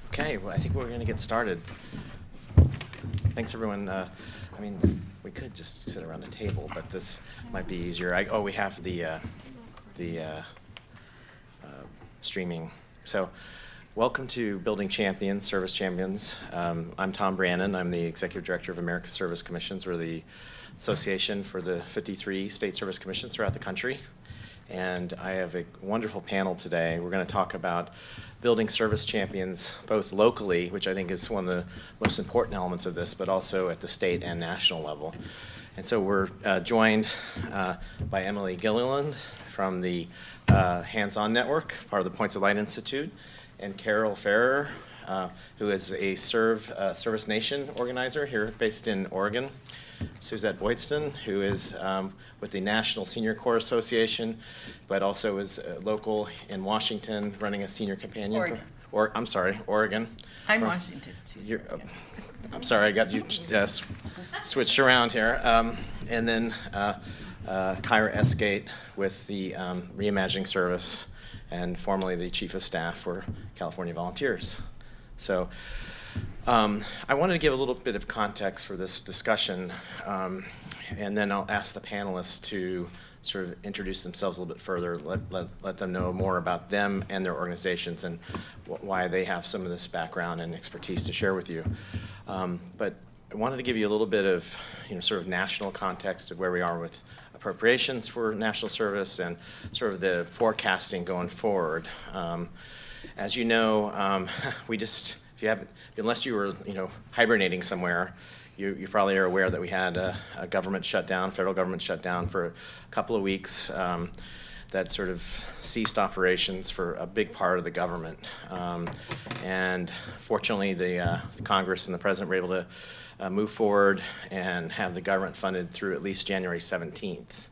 Okay, well, I think we're going to get started. Thanks, everyone. I mean, we could just sit around the table, but this might be easier. We have the streaming. So, welcome to Building Champions, Service Champions. I'm Tom Brannon. I'm the Executive Director of America's Service Commissions. We're the association for the 53 state service commissions throughout the country. And I have a wonderful panel today. We're going to talk about building service champions, both locally, which I think is one of the most important elements of this, but also at the state and national level. And so we're joined by Emily Gilliland from the Hands-On Network, part of the Points of Light Institute, and Carol Ferrer, who is a Service Nation organizer here based in Oregon. Suzette Boydston, who is with the National Senior Corps Association, but also is local in Washington, running a senior companion. Oregon. I'm Washington. I'm sorry, I got you switched around here. And then Kyra Esgate with the Reimagining Service, and formerly the Chief of Staff for California Volunteers. So I wanted to give a little bit of context for this discussion, and then I'll ask the panelists to sort of introduce themselves a little bit further, let them know more about them and their organizations and why they have some of this background and expertise to share with you. But I wanted to give you a little bit of, sort of national context of where we are with appropriations for national service and sort of the forecasting going forward. As you know, unless you were, hibernating somewhere, you probably are aware that we had a government shutdown, federal government shutdown for a couple of weeks that sort of ceased operations for a big part of the government. And fortunately, the Congress and the President were able to move forward and have the government funded through at least January 17th.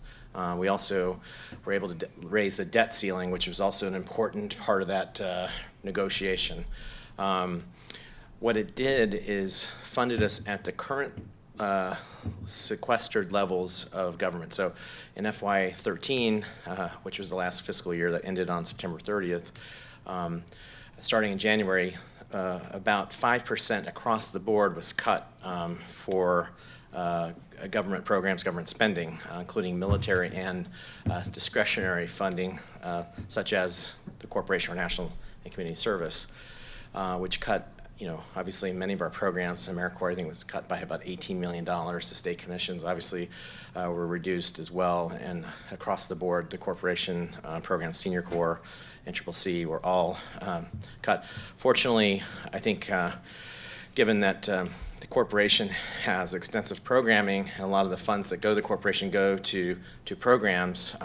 We also were able to raise the debt ceiling, which was also an important part of that negotiation. What it did is funded us at the current sequestered levels of government. So in FY13, which was the last fiscal year that ended on September 30th, starting in January, about 5% across the board was cut for government programs, government spending, including military and discretionary funding, such as the Corporation for National and Community Service, which cut, obviously many of our programs, AmeriCorps, I think was cut by about $18 million. The state commissions obviously were reduced as well, and across the board, the corporation programs, Senior Corps and CCC were all cut. Fortunately, I think given that the corporation has extensive programming, and a lot of the funds that go to the corporation go to programs,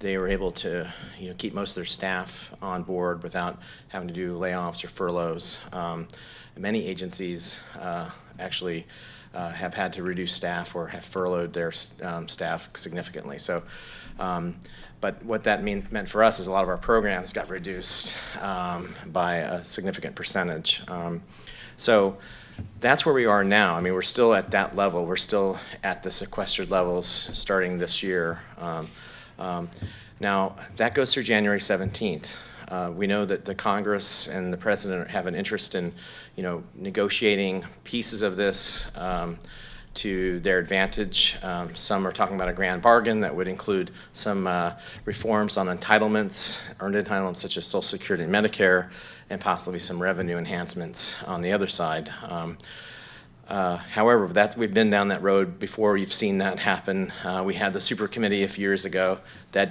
they were able to keep most of their staff on board without having to do layoffs or furloughs. Many agencies actually have had to reduce staff or have furloughed their staff significantly. So, but what that meant for us is a lot of our programs got reduced by a significant percentage. So that's where we are now. I mean, we're still at that level. We're still at the sequestered levels starting this year. Now, that goes through January 17th. We know that the Congress and the President have an interest in, negotiating pieces of this to their advantage. Some are talking about a grand bargain that would include some reforms on entitlements, earned entitlements such as Social Security and Medicare, and possibly some revenue enhancements on the other side. However, we've been down that road before. You've seen that happen. We had the super committee a few years ago. We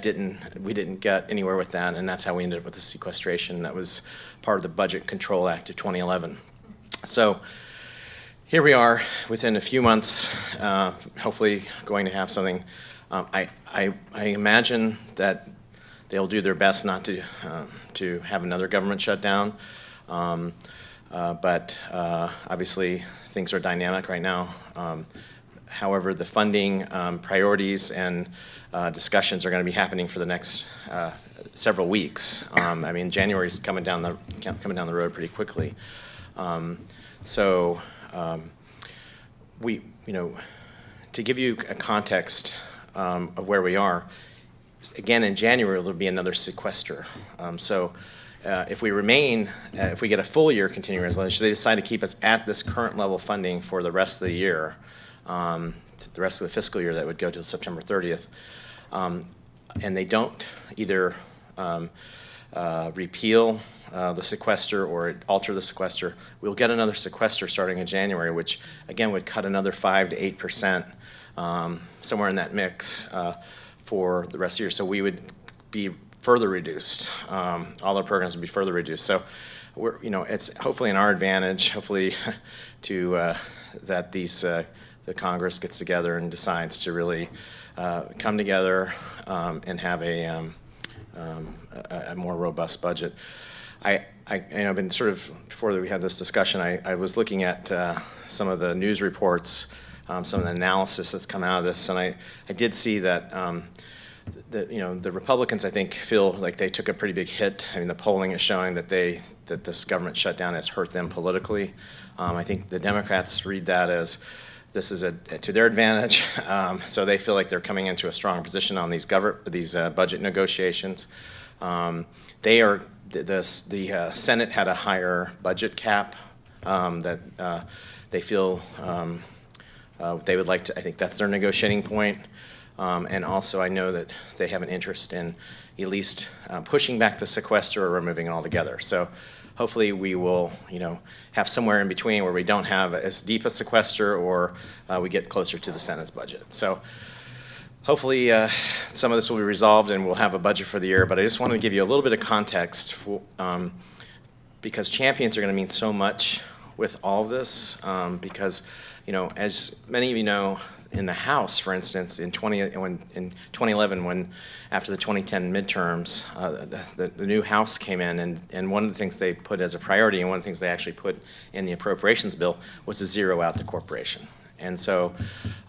didn't get anywhere with that, and that's how we ended up with the sequestration. That was part of the Budget Control Act of 2011. So here we are within a few months, hopefully going to have something. I imagine that they'll do their best not to have another government shutdown. But obviously things are dynamic right now. However, the funding priorities and discussions are going to be happening for the next several weeks. I mean, January is coming down the road pretty quickly. To give you a context of where we are, again in January there'll be another sequester. if we remain, if we get a full year continuing resolution, they decide to keep us at this current level funding for the rest of the year, the rest of the fiscal year that would go to September 30th, and they don't either repeal the sequester or alter the sequester, we'll get another sequester starting in January, which again would cut another 5 to 8%, somewhere in that mix for the rest of the year. So we would be further reduced. All our programs would be further reduced. So we're, it's hopefully in our advantage, hopefully to that the Congress gets together and decides to really come together and have a more robust budget. I've been sort of, before we had this discussion, I was looking at some of the news reports, some of the analysis that's come out of this, and I did see that the Republicans, I think, feel like they took a pretty big hit. I mean, the polling is showing that this government shutdown has hurt them politically. I think the Democrats read that as this is to their advantage, so they feel like they're coming into a strong position on these budget negotiations. The Senate had a higher budget cap that they feel they would like to. I think that's their negotiating point, and also I know that they have an interest in at least pushing back the sequester or removing it altogether. So hopefully we will, have somewhere in between where we don't have as deep a sequester or we get closer to the Senate's budget. So hopefully some of this will be resolved and we'll have a budget for the year, but I just wanted to give you a little bit of context because champions are going to mean so much with all of this because, as many of you know, in the House, for instance, in 2011, when after the 2010 midterms, the new House came in, and one of the things they put as a priority, and one of the things they actually put in the appropriations bill, was to zero out the corporation. And so,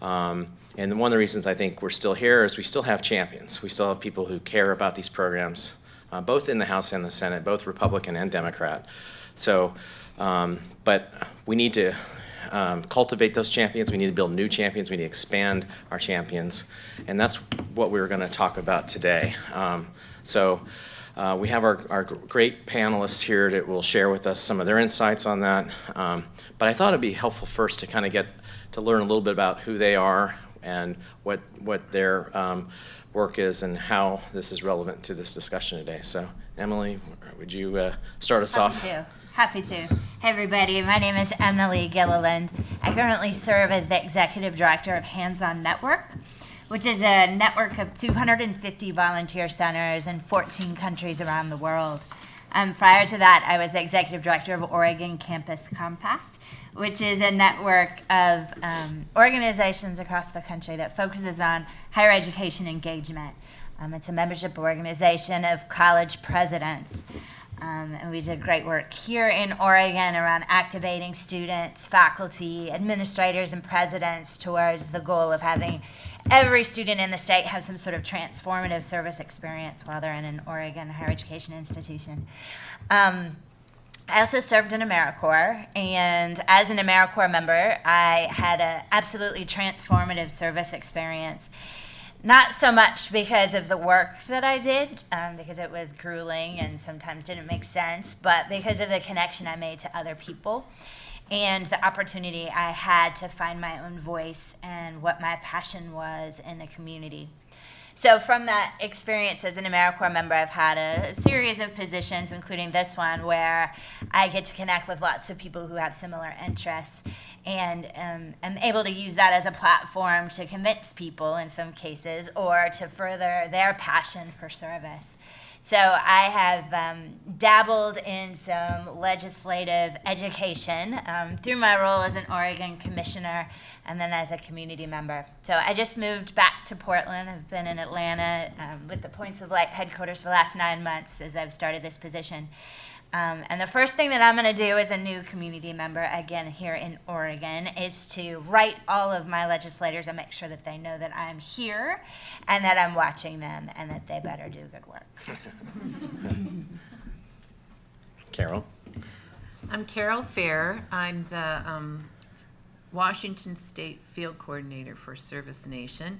and one of the reasons I think we're still here is we still have champions. We still have people who care about these programs, both in the House and the Senate, both Republican and Democrat. So, but we need to cultivate those champions. We need to build new champions. We need to expand our champions. And that's what we're going to talk about today. We have our great panelists here that will share with us some of their insights on that. But I thought it'd be helpful first to kind of get to learn a little bit about who they are and what their work is and how this is relevant to this discussion today. So, Emily, would you start us off? Happy to. Hey, everybody. My name is Emily Gilliland. I currently serve as the Executive Director of Hands-On Network, which is a network of 250 volunteer centers in 14 countries around the world. Prior to that, I was the Executive Director of Oregon Campus Compact, which is a network of organizations across the country that focuses on higher education engagement. It's a membership organization of college presidents. And we did great work here in Oregon around activating students, faculty, administrators, and presidents towards the goal of having every student in the state have some sort of transformative service experience while they're in an Oregon higher education institution. I also served in AmeriCorps, and as an AmeriCorps member, I had an absolutely transformative service experience. Not so much because of the work that I did, because it was grueling and sometimes didn't make sense, but because of the connection I made to other people and the opportunity I had to find my own voice and what my passion was in the community. So from that experience as an AmeriCorps member, I've had a series of positions, including this one, where I get to connect with lots of people who have similar interests and am able to use that as a platform to convince people in some cases or to further their passion for service. So I have dabbled in some legislative education through my role as an Oregon commissioner and then as a community member. So I just moved back to Portland. I've been in Atlanta with the Points of Light headquarters for the last 9 months as I've started this position. And the first thing that I'm going to do as a new community member, again here in Oregon, is to write all of my legislators and make sure that they know that I'm here and that I'm watching them and that they better do good work. Carol? I'm Carol Fair. I'm the Washington State Field Coordinator for Service Nation.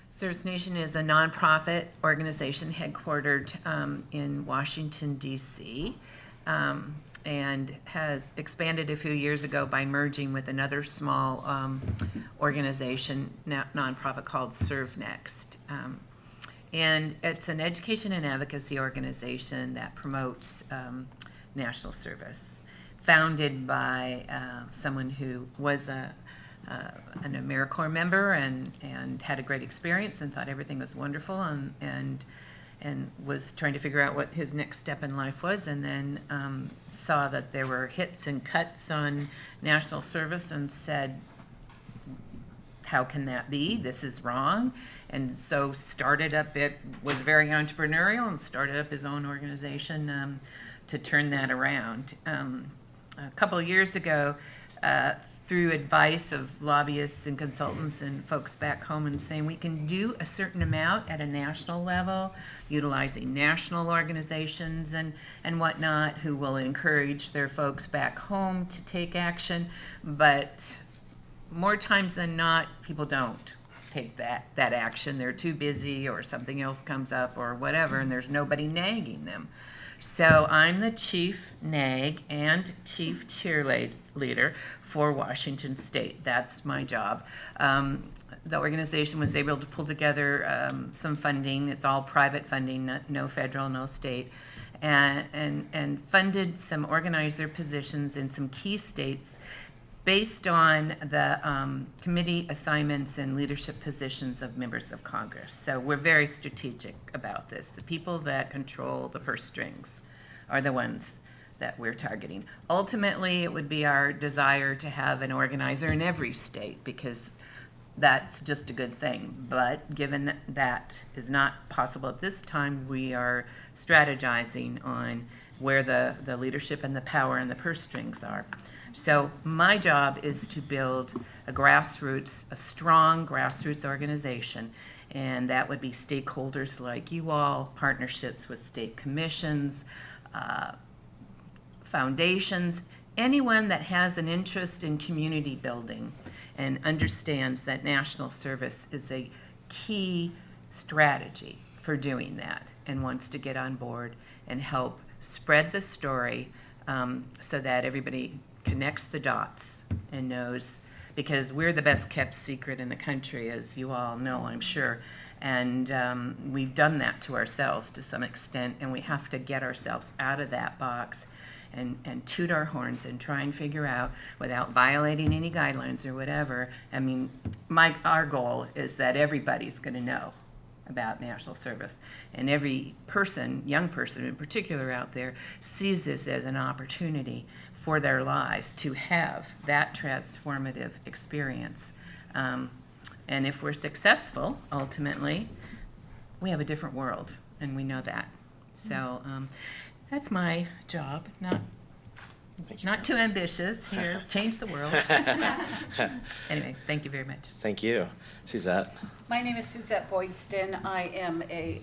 Service Nation is a nonprofit organization headquartered in Washington, D.C., and has expanded a few years ago by merging with another small organization, nonprofit called Serve Next. And it's an education and advocacy organization that promotes national service, founded by someone who was an AmeriCorps member and had a great experience and thought everything was wonderful and was trying to figure out what his next step in life was, and then saw that there were hits and cuts on national service and said, how can that be? This is wrong. And so was very entrepreneurial and started up his own organization to turn that around. A couple of years ago, through advice of lobbyists and consultants and folks back home, and saying we can do a certain amount at a national level, utilizing national organizations and whatnot who will encourage their folks back home to take action. But more times than not, people don't take that action. They're too busy or something else comes up or whatever, and there's nobody nagging them. So I'm the chief nag and chief cheerleader for Washington State. That's my job. The organization was able to pull together some funding. It's all private funding, no federal, no state, and funded some organizer positions in some key states based on the committee assignments and leadership positions of members of Congress. So we're very strategic about this. The people that control the purse strings are the ones that we're targeting. Ultimately, it would be our desire to have an organizer in every state, because that's just a good thing. But given that is not possible at this time, we are strategizing on where the leadership and the power and the purse strings are. So my job is to build a strong grassroots organization, and that would be stakeholders like you all, partnerships with state commissions, foundations, anyone that has an interest in community building and understands that national service is a key strategy for doing that and wants to get on board and help spread the story so that everybody connects the dots and knows, because we're the best kept secret in the country, as you all know, I'm sure. And we've done that to ourselves to some extent, and we have to get ourselves out of that box and toot our horns and try and figure out, without violating any guidelines or whatever. I mean, our goal is that everybody's going to know about national service, and every person, young person in particular out there, sees this as an opportunity for their lives to have that transformative experience. And if we're successful, ultimately, we have a different world, and we know that. So that's my job. Not too ambitious here. Change the world. Anyway, thank you very much. Thank you. Suzette? My name is Suzette Boydston. I am a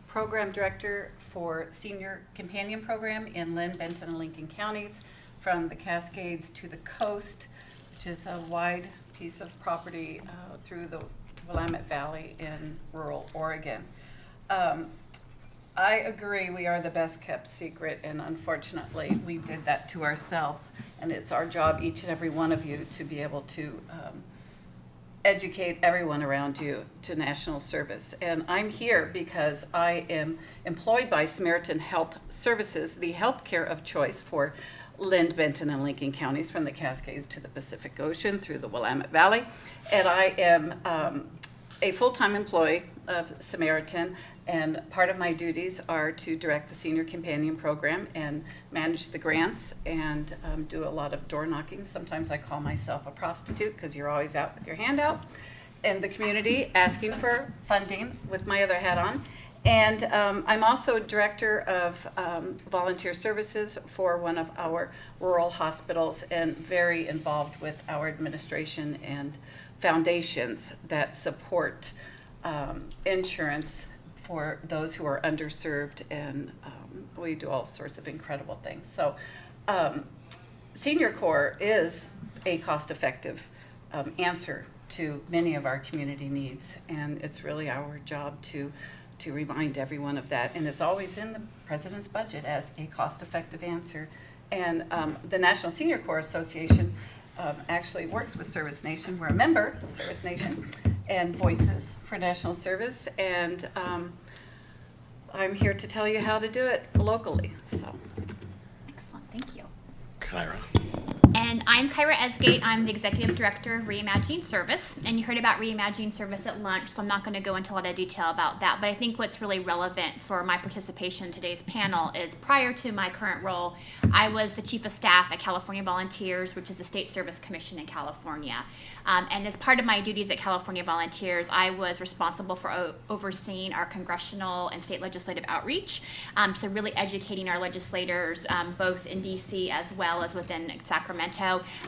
program director for Senior Companion Program in Lynn, Benton, and Lincoln counties, from the Cascades to the coast, which is a wide piece of property through the Willamette Valley in rural Oregon. I agree, we are the best kept secret, and unfortunately we did that to ourselves, and it's our job, each and every one of you, to be able to educate everyone around you to national service. And I'm here because I am employed by Samaritan Health Services, the healthcare of choice for Lynn, Benton, and Lincoln counties, from the Cascades to the Pacific Ocean through the Willamette Valley. And I am a full-time employee of Samaritan, and part of my duties are to direct the Senior Companion Program and manage the grants and do a lot of door knocking. Sometimes I call myself a prostitute because you're always out with your hand out in the community asking for funding with my other hat on. And I'm also director of volunteer services for one of our rural hospitals, and very involved with our administration and foundations that support insurance for those who are underserved, and we do all sorts of incredible things. So Senior Corps is a cost-effective answer to many of our community needs. And it's really our job to remind everyone of that. And it's always in the president's budget as a cost-effective answer. And the National Senior Corps Association actually works with Service Nation. We're a member of Service Nation and Voices for National Service. And I'm here to tell you how to do it locally. So, Excellent, thank you. Kyra. And I'm Kyra Esgate. I'm the Executive Director of Reimagining Service. And you heard about Reimagining Service at lunch, so I'm not going to go into a lot of detail about that. But I think what's really relevant for my participation in today's panel is prior to my current role, I was the Chief of Staff at California Volunteers, which is the state service commission in California. And as part of my duties at California Volunteers, I was responsible for overseeing our congressional and state legislative outreach. So really educating our legislators, both in DC as well as within Sacramento,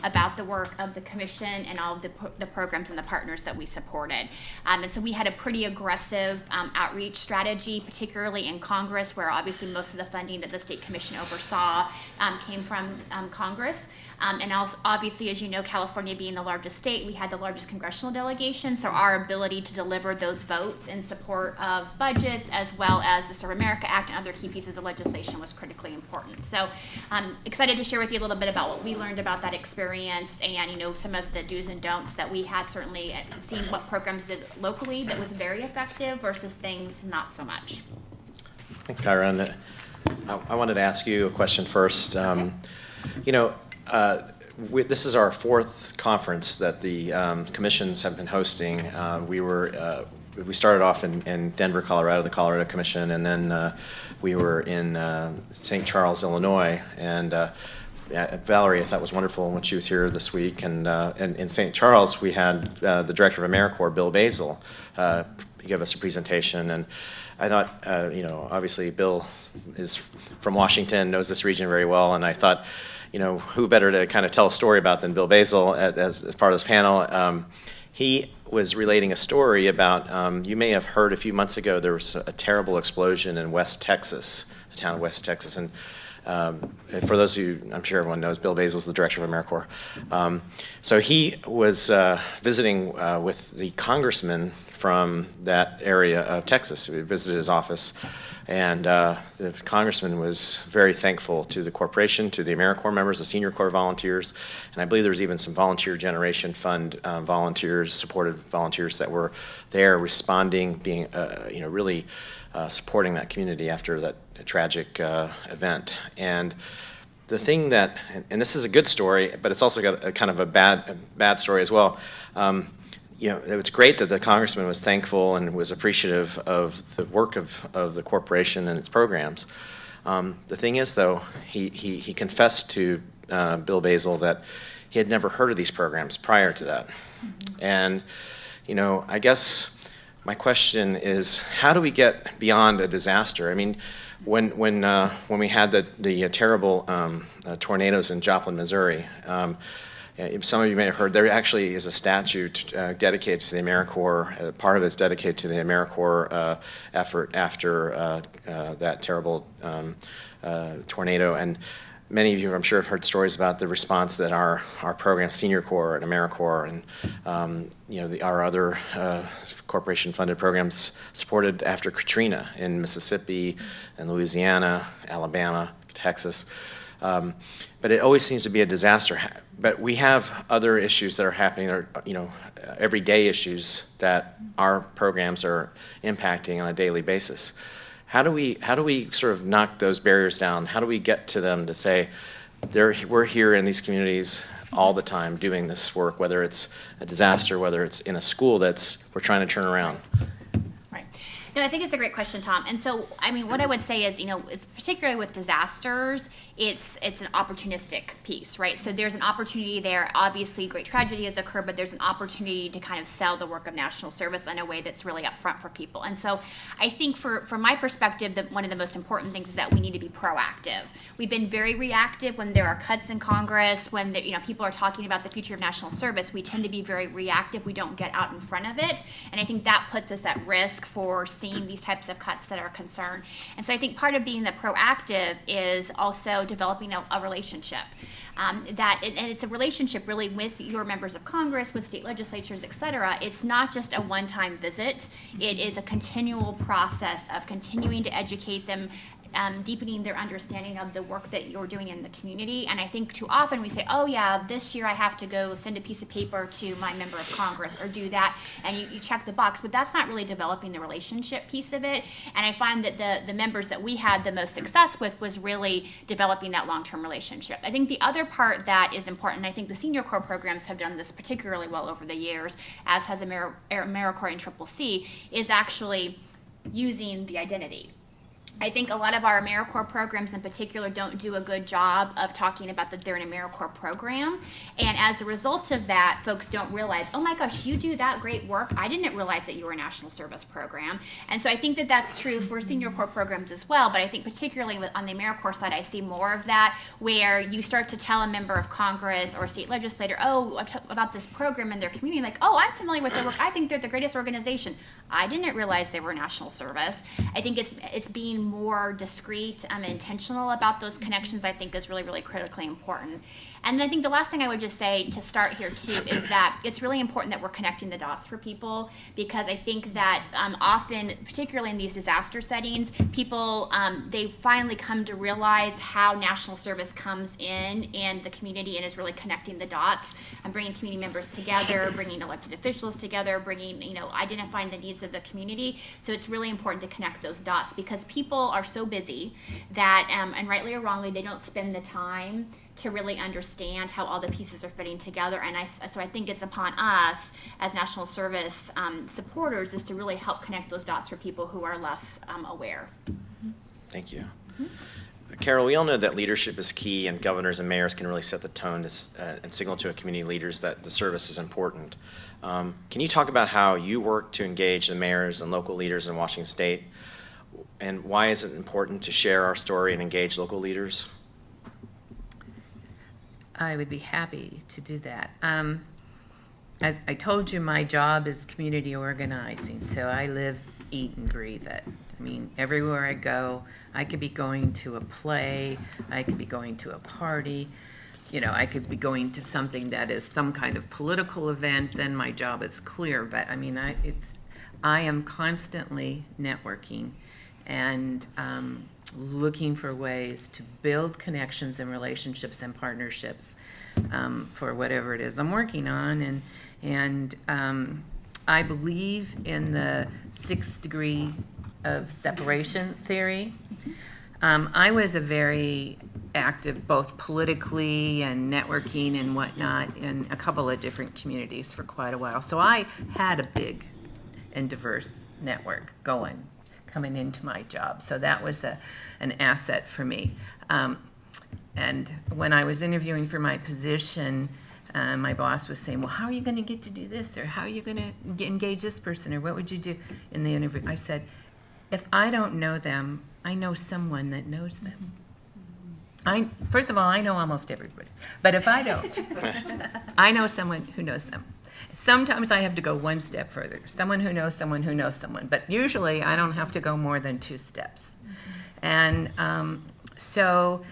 about the work of the commission and all of the programs and the partners that we supported. And so we had a pretty aggressive outreach strategy, particularly in Congress, where obviously most of the funding that the state commission oversaw came from Congress. And also, obviously, as you know, California being the largest state, we had the largest congressional delegation, so our ability to deliver those votes in support of budgets as well as the Serve America Act and other key pieces of legislation was critically important. So I'm excited to share with you a little bit about what we learned about that experience and, you know, some of the do's and don'ts that we had, certainly seeing what programs did locally that was very effective versus things not so much. Thanks, Kyra. And I wanted to ask you a question first. You know, this is our fourth conference that the commissions have been hosting. We started off in Denver, Colorado, the Colorado Commission, and then we were in St. Charles, Illinois. And Valerie, I thought, was wonderful when she was here this week. And in St. Charles, we had the director of AmeriCorps, Bill Basil, give us a presentation. And I thought, you know, obviously Bill is from Washington, knows this region very well, and I thought, you know, who better to kind of tell a story about than Bill Basil as part of this panel. He was relating a story about, you may have heard a few months ago, there was a terrible explosion in West Texas, the town of West Texas. And for those who, I'm sure everyone knows, Bill Basil is the director of AmeriCorps. So he was visiting with the congressman from that area of Texas. We visited his office. And the congressman was very thankful to the corporation, to the AmeriCorps members, the Senior Corps volunteers, and I believe there was even some Volunteer Generation Fund volunteers, supported volunteers that were there responding, being, you know, really supporting that community after that tragic event. And the thing that, and this is a good story, but it's also got a kind of a bad story as well. You know, it's great that the congressman was thankful and was appreciative of the work of the corporation and its programs. The thing is, though, he confessed to Bill Basil that he had never heard of these programs prior to that. Mm-hmm. And, you know, I guess my question is, how do we get beyond a disaster? I mean, when we had the terrible tornadoes in Joplin, Missouri, some of you may have heard, there actually is a statute dedicated to the AmeriCorps. Part of it is dedicated to the AmeriCorps effort after that terrible tornado. And many of you, I'm sure, have heard stories about the response that our program, Senior Corps and AmeriCorps, and you know, our other corporation-funded programs supported after Katrina in Mississippi and Louisiana, Alabama, Texas. But it always seems to be a disaster. But we have other issues that are happening, that are, you know, everyday issues that our programs are impacting on a daily basis. How do we sort of knock those barriers down? How do we get to them to say, we're here in these communities all the time doing this work, whether it's a disaster, whether it's in a school we're trying to turn around? No, I think it's a great question, Tom. And so, I mean, what I would say is, you know, it's particularly with disasters, it's an opportunistic piece, right? So there's an opportunity there. Obviously, great tragedy has occurred, but there's an opportunity to kind of sell the work of national service in a way that's really upfront for people. And so I think from my perspective, one of the most important things is that we need to be proactive. We've been very reactive when there are cuts in Congress, when you know, people are talking about the future of national service. We tend to be very reactive. We don't get out in front of it. And I think that puts us at risk for seeing these types of cuts that are a concern. And so I think part of being the proactive is also developing a relationship. And it's a relationship really with your members of Congress, with state legislatures, et cetera. It's not just a one-time visit. It is a continual process of continuing to educate them, deepening their understanding of the work that you're doing in the community. And I think too often we say, oh yeah, this year I have to go send a piece of paper to my member of Congress or do that, and you check the box, but that's not really developing the relationship piece of it. And I find that the members that we had the most success with was really developing that long-term relationship. I think the other part that is important, and I think the senior corps programs have done this particularly well over the years, as has AmeriCorps and CCC, is actually using the identity. I think a lot of our AmeriCorps programs in particular don't do a good job of talking about that they're an AmeriCorps program. And as a result of that, folks don't realize, oh my gosh, you do that great work. I didn't realize that you were a national service program. And so I think that that's true for senior corps programs as well. But I think particularly on the AmeriCorps side, I see more of that, where you start to tell a member of Congress or a state legislator, about this program in their community, like, oh, I'm familiar with their work. I think they're the greatest organization. I didn't realize they were national service. I think it's being more discreet and intentional about those connections, I think, is really, really critically important. And I think the last thing I would just say to start here too is that it's really important that we're connecting the dots for people, because I think that often, particularly in these disaster settings, people, they finally come to realize how national service comes in the community and is really connecting the dots and bringing community members together, bringing elected officials together, identifying the needs of the community. So it's really important to connect those dots, because people are so busy that, and rightly or wrongly, they don't spend the time to really understand how all the pieces are fitting together. And so I think it's upon us as national service supporters is to really help connect those dots for people who are less aware. Thank you. Carol, we all know that leadership is key, and governors and mayors can really set the tone and signal to community leaders that the service is important. Can you talk about how you work to engage the mayors and local leaders in Washington State, and why is it important to share our story and engage local leaders? I would be happy to do that. As I told you, my job is community organizing, so I live, eat, and breathe it. I mean, everywhere I go, I could be going to a play, I could be going to a party, I could be going to something that is some kind of political event, then my job is clear. But I mean, I am constantly networking and looking for ways to build connections and relationships and partnerships for whatever it is I'm working on. And I believe in the 6 degree of separation theory. I was a very active, both politically and networking and whatnot, in a couple of different communities for quite a while. So I had a big and diverse network coming into my job. So that was an asset for me. And when I was interviewing for my position, my boss was saying, well, how are you going to get to do this? Or how are you going to engage this person? Or what would you do in the interview? I said, if I don't know them, I know someone that knows them. First of all, I know almost everybody. But if I don't, I know someone who knows them. Sometimes I have to go one step further. Someone who knows someone who knows someone. But usually I don't have to go more than 2 steps. And so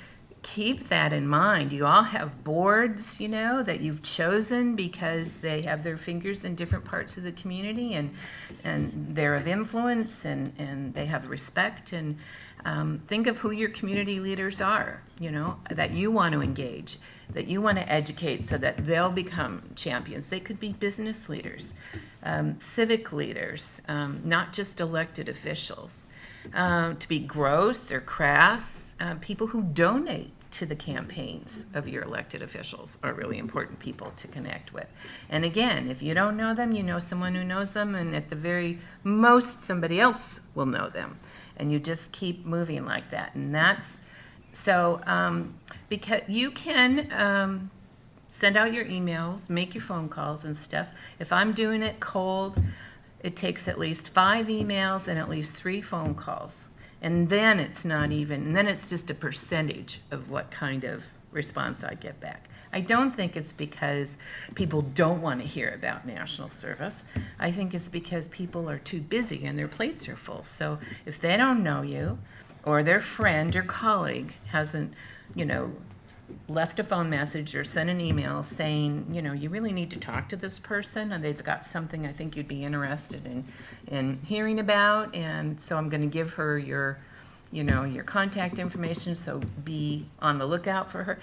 keep that in mind. You all have boards, that you've chosen because they have their fingers in different parts of the community, and they're of influence, and they have respect. And think of who your community leaders are, that you want to engage, that you want to educate so that they'll become champions. They could be business leaders, civic leaders, not just elected officials. To be gross or crass, people who donate to the campaigns of your elected officials are really important people to connect with. And again, if you don't know them, you know someone who knows them, and at the very most, somebody else will know them. And you just keep moving like that. And that's so, because you can send out your emails, make your phone calls and stuff. If I'm doing it cold, it takes at least 5 emails and at least 3 phone calls. And then it's not even, and then it's just a percentage of what kind of response I get back. I don't think it's because people don't want to hear about national service. I think it's because people are too busy and their plates are full. So if they don't know you, or their friend or colleague hasn't, left a phone message or sent an email saying, you really need to talk to this person and they've got something I think you'd be interested in hearing about, and so I'm going to give her your contact information, so be on the lookout for her.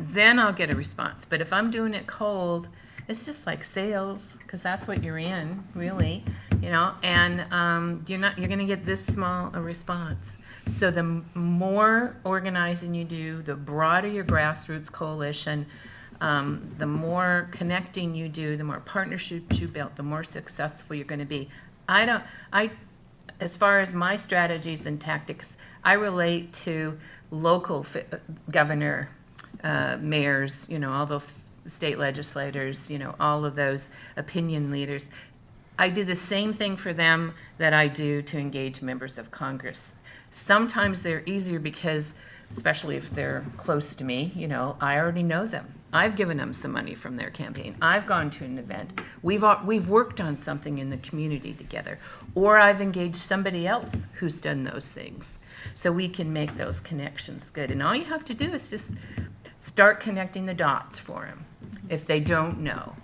Then I'll get a response. But if I'm doing it cold, it's just like sales, because that's what you're in, really, and you're going to get this small a response. So the more organizing you do, the broader your grassroots coalition, the more connecting you do, the more partnerships you build, the more successful you're going to be. As far as my strategies and tactics, I relate to local governor, mayors, all those state legislators, all of those opinion leaders. I do the same thing for them that I do to engage members of Congress. Sometimes they're easier because, especially if they're close to me, I already know them. I've given them some money from their campaign. I've gone to an event. We've worked on something in the community together. Or I've engaged somebody else who's done those things. So we can make those connections good. And all you have to do is just start connecting the dots for them if they don't know,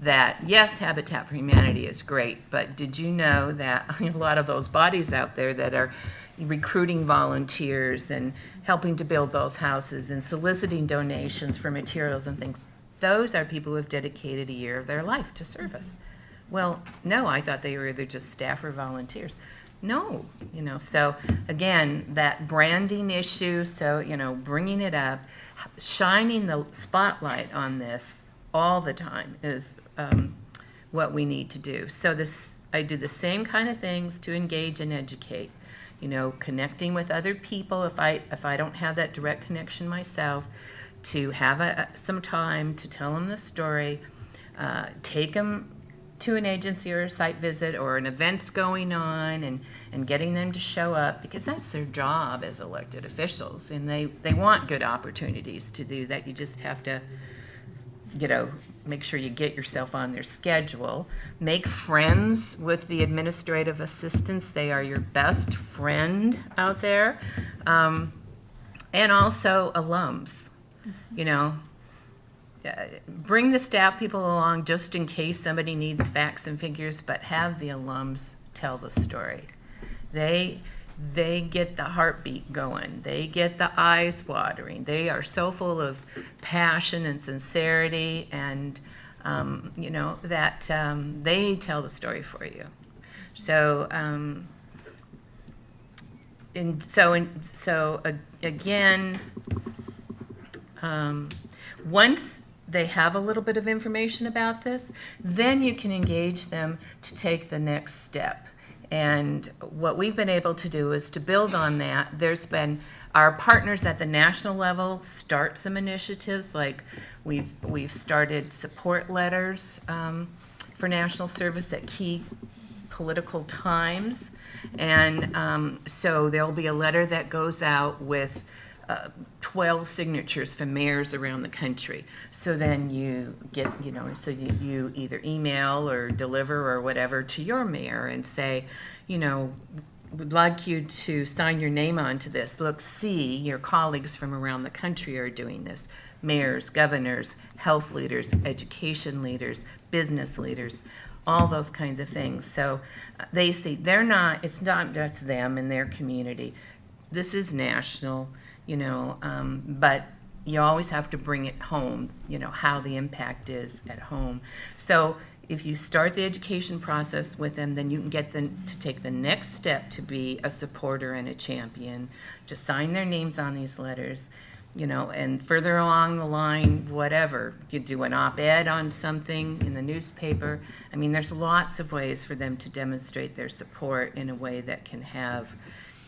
that yes, Habitat for Humanity is great, but did you know that a lot of those bodies out there that are recruiting volunteers and helping to build those houses and soliciting donations for materials and things, those are people who have dedicated a year of their life to service. Well, no, I thought they were either just staff or volunteers. No, so again, that branding issue, so, bringing it up, shining the spotlight on this all the time is what we need to do. So I do the same kind of things to engage and educate, connecting with other people if I don't have that direct connection myself, to have some time to tell them the story, take them to an agency or a site visit or an event's going on, and getting them to show up, because that's their job as elected officials, and they want good opportunities to do that. You just have to make sure you get yourself on their schedule. Make friends with the administrative assistants. They are your best friend out there. And also alums, bring the staff people along just in case somebody needs facts and figures, but have the alums tell the story. They get the heartbeat going. They get the eyes watering. They are so full of passion and sincerity, and that they tell the story for you. So again, once they have a little bit of information about this, then you can engage them to take the next step. And what we've been able to do is to build on that. There's been our partners at the national level start some initiatives, like we've started support letters for national service at key political times. And so there'll be a letter that goes out with 12 signatures from mayors around the country. So then you get, so you either email or deliver or whatever to your mayor and say, would like you to sign your name onto this. Look, see, your colleagues from around the country are doing this. Mayors, governors, health leaders, education leaders, business leaders, all those kinds of things. So they see it's not just them and their community. This is national. But you always have to bring it home, how the impact is at home. So if you start the education process with them, then you can get them to take the next step to be a supporter and a champion, to sign their names on these letters, and further along the line, whatever. You do an op-ed on something in the newspaper. I mean, there's lots of ways for them to demonstrate their support in a way that can have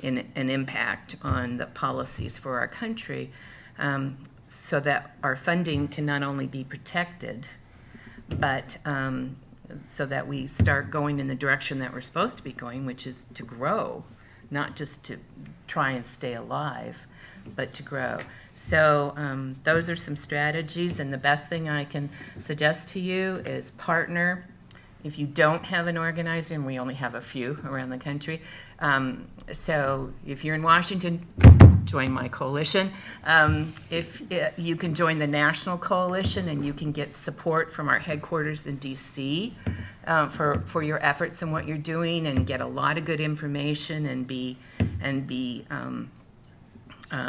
an impact on the policies for our country, so that our funding can not only be protected, but so that we start going in the direction that we're supposed to be going, which is to grow, not just to try and stay alive, but to grow. So those are some strategies, and the best thing I can suggest to you is partner. If you don't have an organizer, and we only have a few around the country, so if you're in Washington, join my coalition. If you can join the national coalition, and you can get support from our headquarters in DC for your efforts and what you're doing, and get a lot of good information and be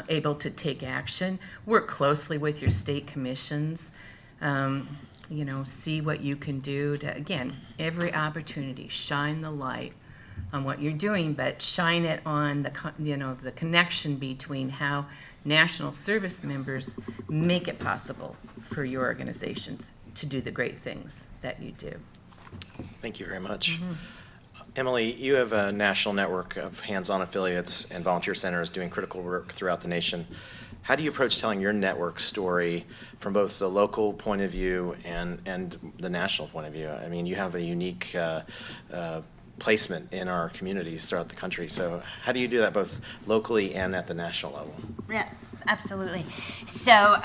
able to take action. Work closely with your state commissions. See what you can do to, again, every opportunity, shine the light on what you're doing, but shine it on the connection between how national service members make it possible for your organizations to do the great things that you do. Thank you very much. Emily, you have a national network of hands-on affiliates and volunteer centers doing critical work throughout the nation. How do you approach telling your network story from both the local point of view and the national point of view? I mean, you have a unique placement in our communities throughout the country. So how do you do that both locally and at the national level? Yeah, absolutely. So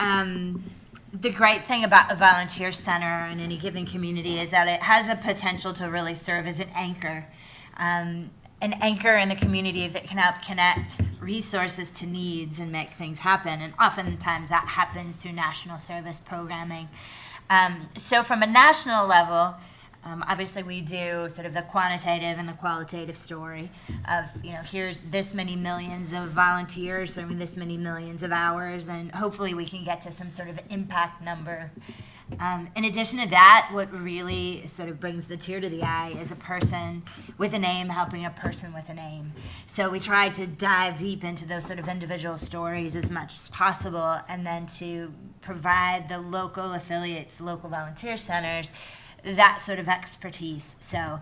the great thing about a volunteer center in any given community is that it has the potential to really serve as an anchor in the community that can help connect resources to needs and make things happen. And oftentimes that happens through national service programming. So from a national level, obviously we do sort of the quantitative and the qualitative story of, here's this many millions of volunteers serving this many millions of hours, and hopefully we can get to some sort of impact number. In addition to that, what really sort of brings the tear to the eye is a person with a name helping a person with a name. So we try to dive deep into those sort of individual stories as much as possible, and then to provide the local affiliates, local volunteer centers, that sort of expertise. So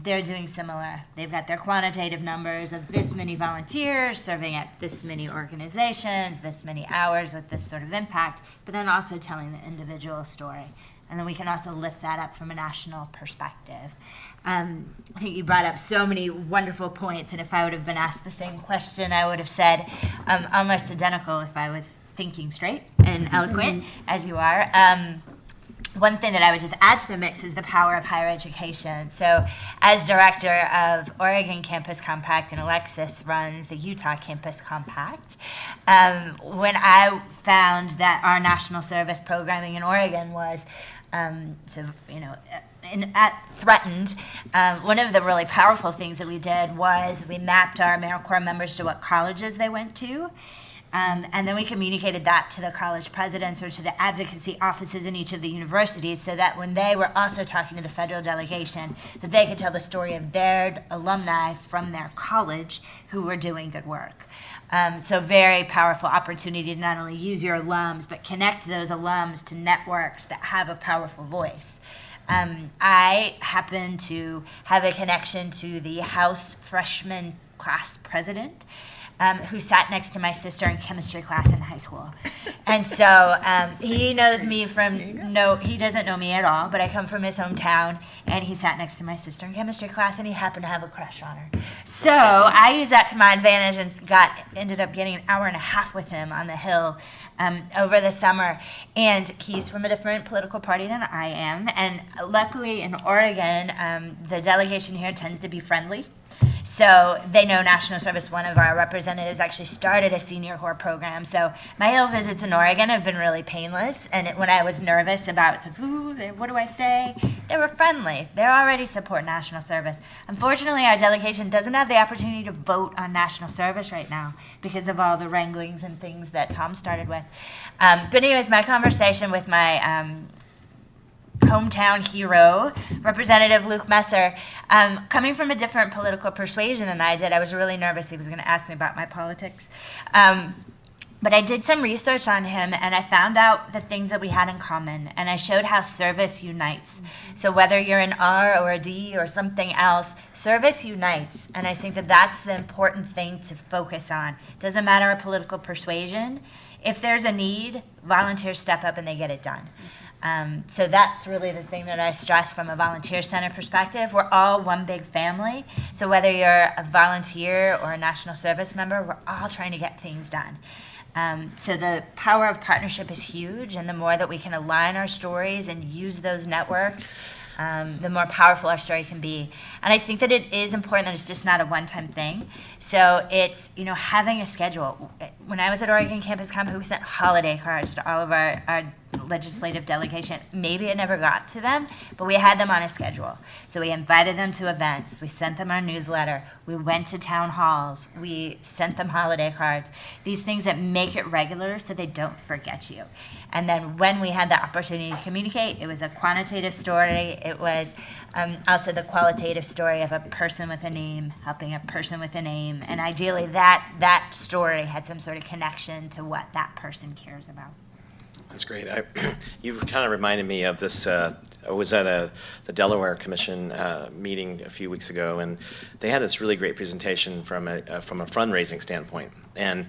they're doing similar. They've got their quantitative numbers of this many volunteers serving at this many organizations, this many hours with this sort of impact, but then also telling the individual story. And then we can also lift that up from a national perspective. I think you brought up so many wonderful points, and if I would have been asked the same question, I would have said almost identical if I was thinking straight and eloquent as you are. One thing that I would just add to the mix is the power of higher education. So as director of Oregon Campus Compact, and Alexis runs the Utah Campus Compact, when I found that our national service programming in Oregon was threatened, one of the really powerful things that we did was we mapped our AmeriCorps members to what colleges they went to. And then we communicated that to the college presidents or to the advocacy offices in each of the universities, so that when they were also talking to the federal delegation, that they could tell the story of their alumni from their college who were doing good work. So very powerful opportunity to not only use your alums, but connect those alums to networks that have a powerful voice. I happen to have a connection to the House freshman class president, who sat next to my sister in chemistry class in high school. And so he knows me he doesn't know me at all, but I come from his hometown, and he sat next to my sister in chemistry class, and he happened to have a crush on her. So I used that to my advantage and ended up getting an hour and a half with him on the Hill over the summer. And he's from a different political party than I am. And luckily in Oregon, the delegation here tends to be friendly. So they know national service. One of our representatives actually started a senior corps program. So my Hill visits in Oregon have been really painless. And when I was nervous about, what do I say? They were friendly. They already support national service. Unfortunately, our delegation doesn't have the opportunity to vote on national service right now because of all the wranglings and things that Tom started with. But anyways, my conversation with my hometown hero, Representative Luke Messer, coming from a different political persuasion than I did. I was really nervous he was going to ask me about my politics. But I did some research on him, and I found out the things that we had in common, and I showed how service unites. So whether you're an R or a D or something else, service unites, and I think that that's the important thing to focus on. It doesn't matter our political persuasion. If there's a need, volunteers step up and they get it done. So that's really the thing that I stress from a volunteer center perspective. We're all one big family. So whether you're a volunteer or a national service member, we're all trying to get things done. So the power of partnership is huge, and the more that we can align our stories and use those networks, the more powerful our story can be. And I think that it is important that it's just not a one-time thing. So it's, having a schedule. When I was at Oregon Campus Campaign, we sent holiday cards to all of our legislative delegation. Maybe it never got to them, but we had them on a schedule. So we invited them to events. We sent them our newsletter. We went to town halls. We sent them holiday cards. These things that make it regular so they don't forget you. And then when we had the opportunity to communicate, it was a quantitative story. It was also the qualitative story of a person with a name helping a person with a name. And ideally that story had some sort of connection to what that person cares about. That's great. You kind of reminded me of this. I was at the Delaware Commission meeting a few weeks ago, and they had this really great presentation from a fundraising standpoint. And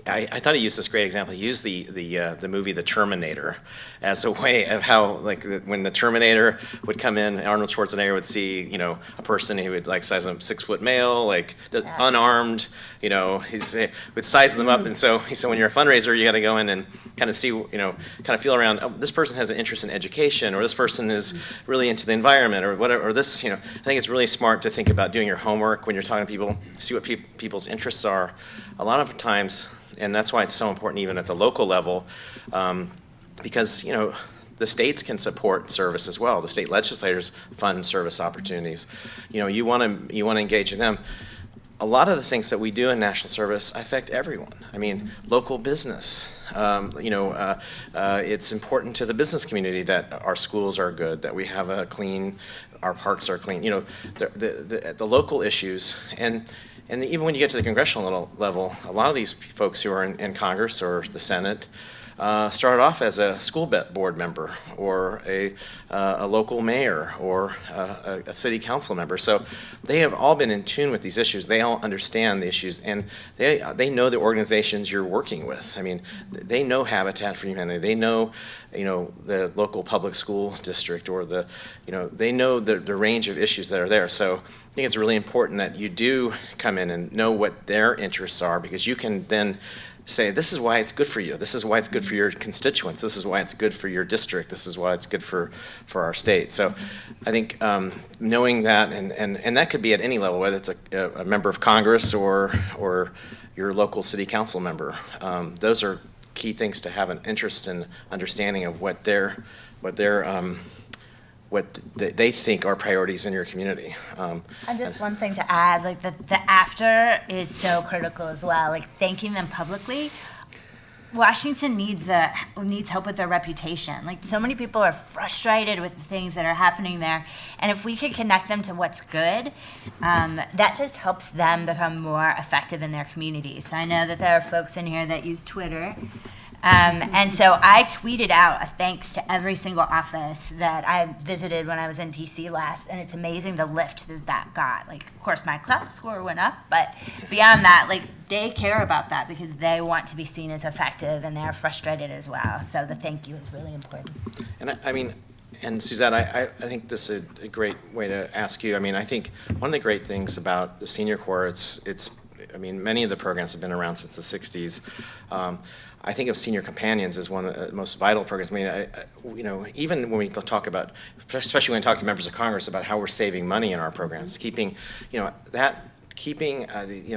I thought he used this great example. He used the movie The Terminator as a way of how, like, when the Terminator would come in, Arnold Schwarzenegger would see, a person, he would size them 6-foot male, unarmed, would size them up. And so he said, when you're a fundraiser, you got to go in and kind of see, kind of feel around. Oh, this person has an interest in education, or this person is really into the environment, or whatever. Or this, I think it's really smart to think about doing your homework when you're talking to people, see what people's interests are. A lot of times, and that's why it's so important even at the local level, because the states can support service as well. The state legislators fund service opportunities. You want to engage in them. A lot of the things that we do in national service affect everyone. I mean, local business. It's important to the business community that our schools are good, that we have our parks are clean. The local issues. And even when you get to the congressional level, a lot of these folks who are in Congress or the Senate started off as a school board member or a local mayor or a city council member. So they have all been in tune with these issues. They all understand the issues, and they know the organizations you're working with. I mean, they know Habitat for Humanity. They know, the local public school district, or they know the range of issues that are there. So I think it's really important that you do come in and know what their interests are, because you can then say, this is why it's good for you. This is why it's good for your constituents. This is why it's good for your district. This is why it's good for our state. So I think knowing that, and that could be at any level, whether it's a member of Congress or your local city council member. Those are key things to have an interest in understanding of what they think are priorities in your community. And just one thing to add, the after is so critical as well. Thanking them publicly. Washington needs help with their reputation. So many people are frustrated with the things that are happening there, and if we could connect them to what's good, that just helps them become more effective in their communities. So I know that there are folks in here that use Twitter. And so I tweeted out a thanks to every single office that I visited when I was in DC last, and it's amazing the lift that got. Of course, my CLAP score went up, but beyond that, they care about that because they want to be seen as effective, and they're frustrated as well. So the thank you is really important. And Suzette, I think this is a great way to ask you. I think one of the great things about the Senior Corps, many of the programs have been around since the 60s. I think of Senior Companions as one of the most vital programs. Even when we talk about, especially when we talk to members of Congress about how we're saving money in our programs,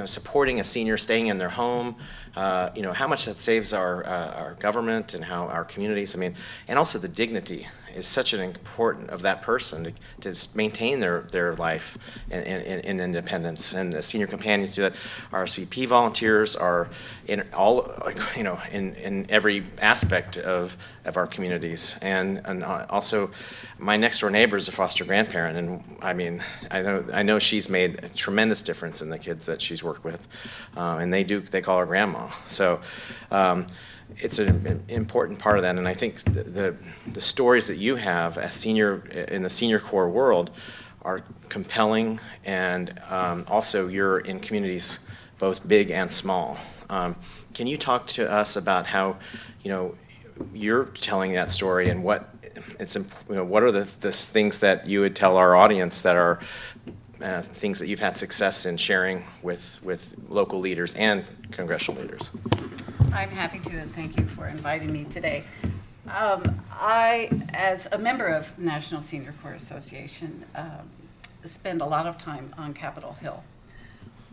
supporting a senior staying in their home, how much that saves our government and how our communities. And also the dignity is such an important of that person to maintain their life in independence. And the Senior Companions do that. RSVP volunteers are in all, in every aspect of our communities. And also, my next door neighbor is a foster grandparent, and I know she's made a tremendous difference in the kids that she's worked with, and they call her grandma. So. It's an important part of that, and I think the stories that you have as in the Senior Corps world are compelling, and also you're in communities both big and small. Can you talk to us about how you're telling that story and what what are the things that you would tell our audience that are things that you've had success in sharing with local leaders and congressional leaders? I'm happy to, and thank you for inviting me today. I, as a member of National Senior Corps Association, spend a lot of time on Capitol Hill.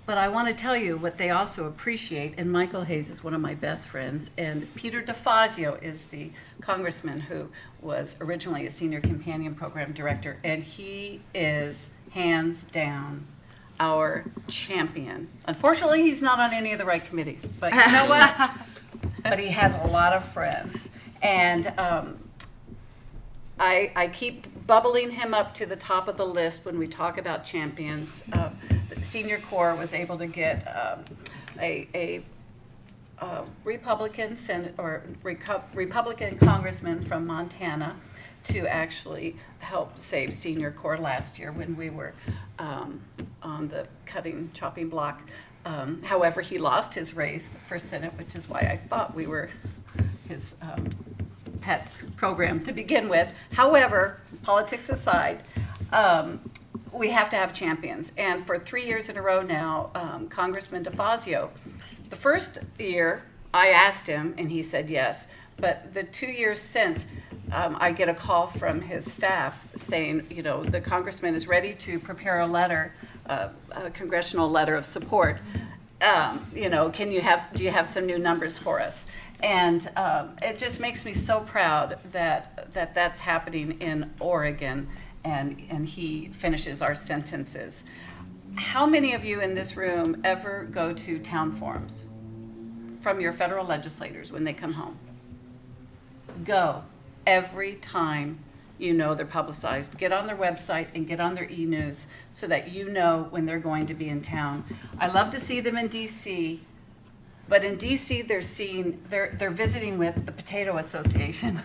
But I want to tell you what they also appreciate, and Michael Hayes is one of my best friends, and Peter DeFazio is the congressman who was originally a senior companion program director, and he is hands down our champion. Unfortunately, he's not on any of the right committees, but you know what? But he has a lot of friends. And I keep bubbling him up to the top of the list when we talk about champions. The Senior Corps was able to get a Republican Republican congressman from Montana to actually help save Senior Corps last year when we were on the chopping block. However, he lost his race for Senate, which is why I thought we were his pet program to begin with. However, politics aside, we have to have champions. And for 3 years in a row now, Congressman DeFazio, the first year I asked him and he said yes, but the 2 years since, I get a call from his staff saying, you know, the congressman is ready to prepare a letter, a congressional letter of support. You know, do you have some new numbers for us? And it just makes me so proud that that's happening in Oregon, and he finishes our sentences. How many of you in this room ever go to town forums from your federal legislators when they come home? Go every time you know they're publicized. Get on their website and get on their e-news so that you know when they're going to be in town. I love to see them in DC, but in DC they're visiting with the Potato Association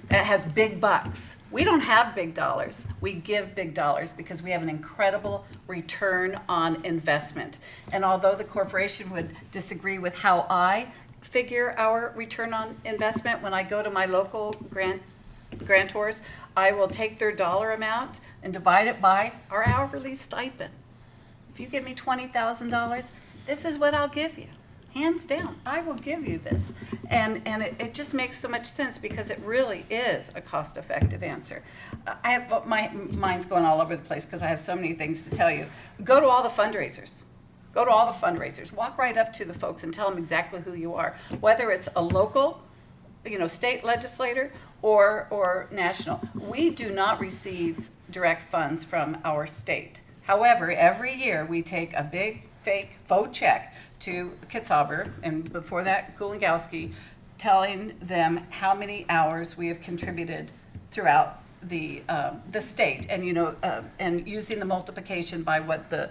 that has big bucks. We don't have big dollars. We give big dollars because we have an incredible return on investment. And although the corporation would disagree with how I figure our return on investment, when I go to my local grantors, I will take their dollar amount and divide it by our hourly stipend. If you give me $20,000, this is what I'll give you. Hands down, I will give you this. And it just makes so much sense because it really is a cost-effective answer. My mind's going all over the place because I have so many things to tell you. Go to all the fundraisers. Go to all the fundraisers. Walk right up to the folks and tell them exactly who you are, whether it's a local, state legislator or national. We do not receive direct funds from our state. However, every year we take a big fake faux check to Kitzhaber, and before that Kulingowski, telling them how many hours we have contributed throughout the state, and and using the multiplication by what the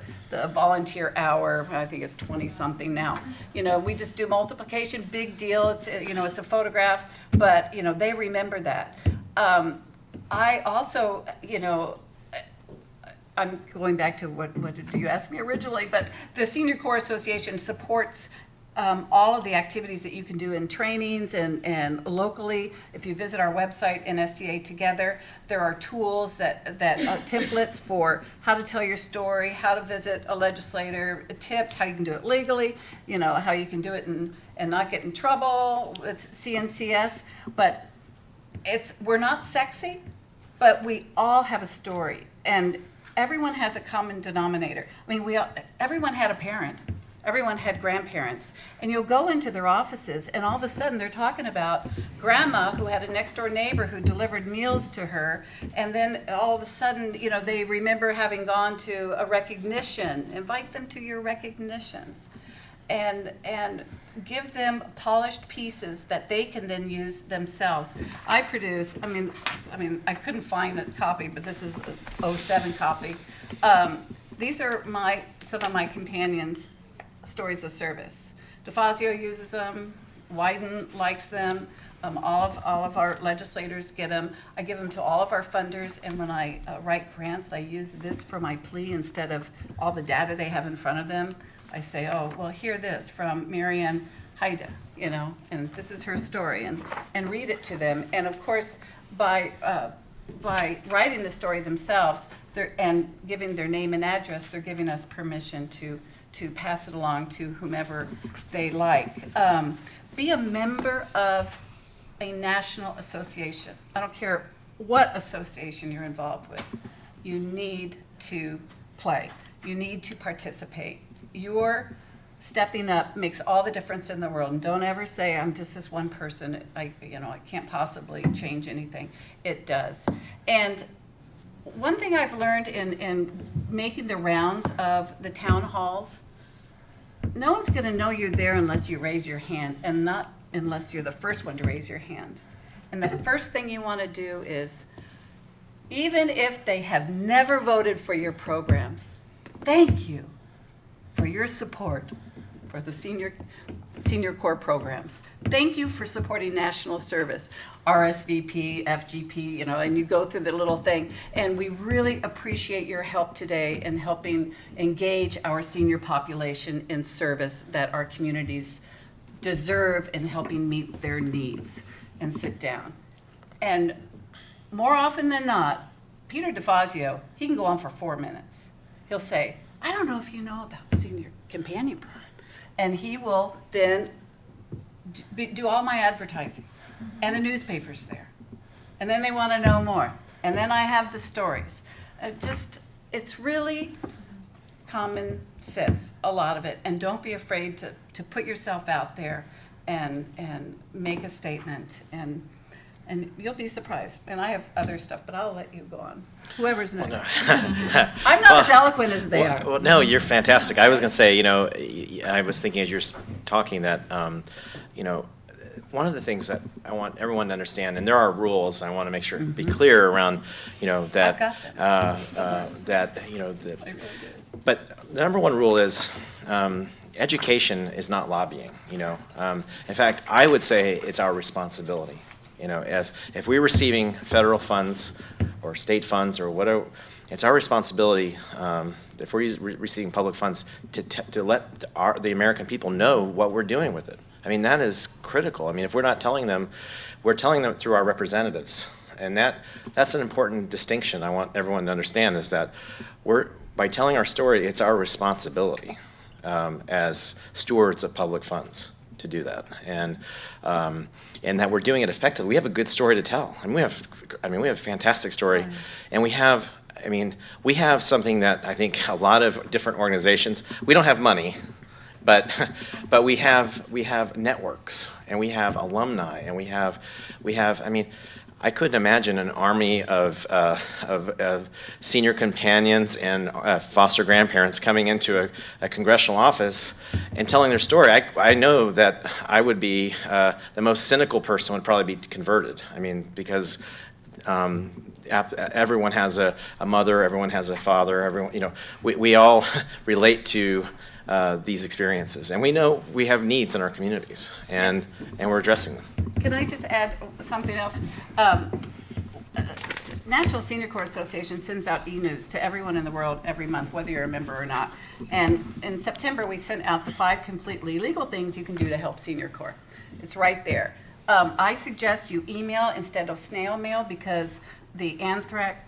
volunteer hour, I think it's 20 something now. We just do multiplication, big deal. It's it's a photograph, but they remember that. I also I'm going back to what did you ask me originally, but the Senior Corps Association supports all of the activities that you can do in trainings and locally. If you visit our website, NSCA Together, there are tools that templates for how to tell your story, how to visit a legislator, tips, how you can do it legally, how you can do it and not get in trouble with CNCS. But we're not sexy, but we all have a story, and everyone has a common denominator. I mean, everyone had a parent. Everyone had grandparents. And you'll go into their offices, and all of a sudden they're talking about grandma who had a next-door neighbor who delivered meals to her. And then all of a sudden, they remember having gone to a recognition. Invite them to your recognitions. And give them polished pieces that they can then use themselves. I produce, I couldn't find a copy, but this is a 07 copy. These are some of my companions' stories of service. DeFazio uses them, Wyden likes them, all of our legislators get them. I give them to all of our funders, and when I write grants, I use this for my plea instead of all the data they have in front of them. I say, oh, well, hear this from Marianne Haida, and this is her story, and read it to them. And of course, by writing the story themselves and giving their name and address, they're giving us permission to pass it along to whomever they like. Be a member of a national association. I don't care what association you're involved with. You need to play. You need to participate. Your stepping up makes all the difference in the world. And don't ever say, I'm just this one person, I can't possibly change anything. It does. And one thing I've learned in making the rounds of the town halls, no one's going to know you're there unless you raise your hand, and not unless you're the first one to raise your hand. And the first thing you want to do is, even if they have never voted for your programs, thank you for your support for the senior corps programs. Thank you for supporting national service, RSVP, FGP, and you go through the little thing. And we really appreciate your help today in helping engage our senior population in service that our communities deserve and helping meet their needs. And sit down. And more often than not, Peter DeFazio, he can go on for 4 minutes. He'll say, I don't know if you know about the Senior Companion Program. And he will then do all my advertising. And the newspaper's there. And then they want to know more. And then I have the stories. It's really common sense, a lot of it. And don't be afraid to put yourself out there and make a statement. And you'll be surprised. And I have other stuff, but I'll let you go on. Whoever's next. I'm not as eloquent as they are. Well, no, you're fantastic. I was going to say, I was thinking as you're talking that, one of the things that I want everyone to understand, and there are rules, I want to make sure be clear around, that, but the number one rule is education is not lobbying. In fact, I would say it's our responsibility. If we're receiving federal funds or state funds or whatever, it's our responsibility, if we're receiving public funds, to let the American people know what we're doing with it. I mean, that is critical. I mean, if we're not telling them, we're telling them through our representatives. And that's an important distinction I want everyone to understand, is that by telling our story, it's our responsibility as stewards of public funds to do that, and that we're doing it effectively. We have a good story to tell, and we have a fantastic story, and we have something that I think a lot of different organizations, we don't have money, but we have networks, and we have alumni, and we have I couldn't imagine an army of senior companions and foster grandparents coming into a congressional office and telling their story. I know that I would be the most cynical person would probably be converted. I mean, because everyone has a mother, everyone has a father, everyone, we all relate to these experiences, and we know we have needs in our communities, and we're addressing them. Can I just add something else? National Senior Corps Association sends out e-news to everyone in the world every month, whether you're a member or not. And in September, we sent out the 5 completely legal things you can do to help Senior Corps. It's right there. I suggest you email instead of snail mail, because the anthrax,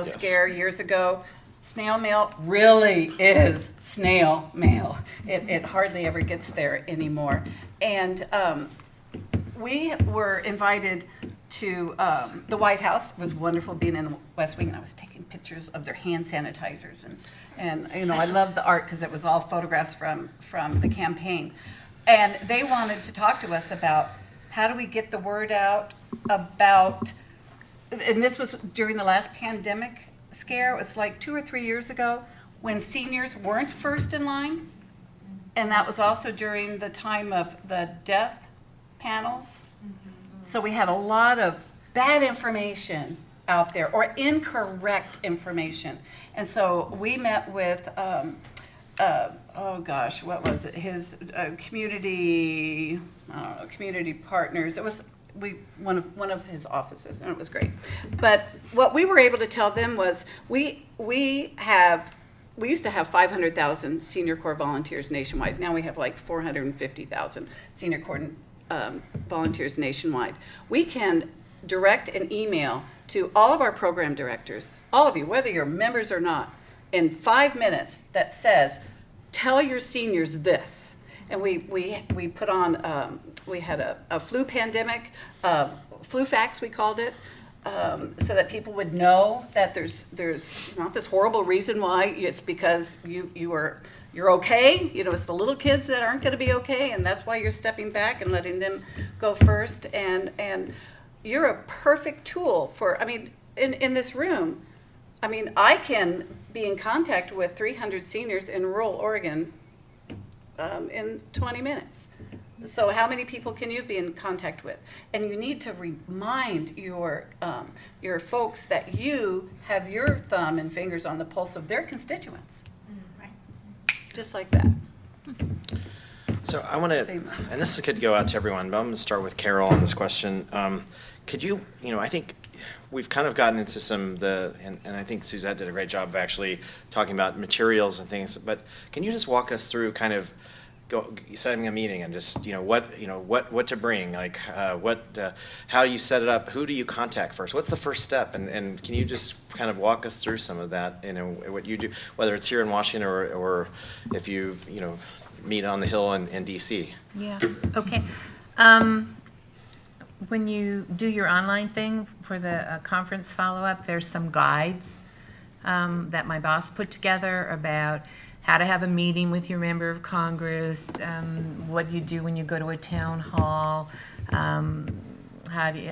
scare years ago, snail mail really is snail mail. It hardly ever gets there anymore. And we were invited to the White House. It was wonderful being in the West Wing, and I was taking pictures of their hand sanitizers. And I loved the art because it was all photographs from the campaign. And they wanted to talk to us about how do we get the word out about, and this was during the last pandemic scare. It was like 2 or 3 years ago when seniors weren't first in line. And that was also during the time of the death panels. So we had a lot of bad information out there, or incorrect information. And so we met with, what was it? His community partners. It was one of his offices, and it was great. But what we were able to tell them was we used to have 500,000 Senior Corps volunteers nationwide. Now we have like 450,000 Senior Corps volunteers nationwide. We can direct an email to all of our program directors, all of you, whether you're members or not, in 5 minutes that says, tell your seniors this. And we put on, we had a flu pandemic, flu facts we called it, so that people would know that there's not this horrible reason why. It's because you're okay. You know, it's the little kids that aren't going to be okay, and that's why you're stepping back and letting them go first. And you're a perfect tool for, I mean, in this room, I mean, I can be in contact with 300 seniors in rural Oregon in 20 minutes. So how many people can you be in contact with? And you need to remind your folks that you have your thumb and fingers on the pulse of their constituents. Right. Just like that. So I want to, and this could go out to everyone, but I'm going to start with Carol on this question. Could you, I think we've kind of gotten into some and I think Suzette did a great job of actually talking about materials and things, but can you just walk us through kind of setting a meeting and just what to bring, like how you set it up, who do you contact first, what's the first step, and can you just kind of walk us through some of that, what you do, whether it's here in Washington or if you meet on the Hill in DC. Yeah, okay. When you do your online thing for the conference follow-up, there's some guides that my boss put together about how to have a meeting with your member of Congress, what you do when you go to a town hall,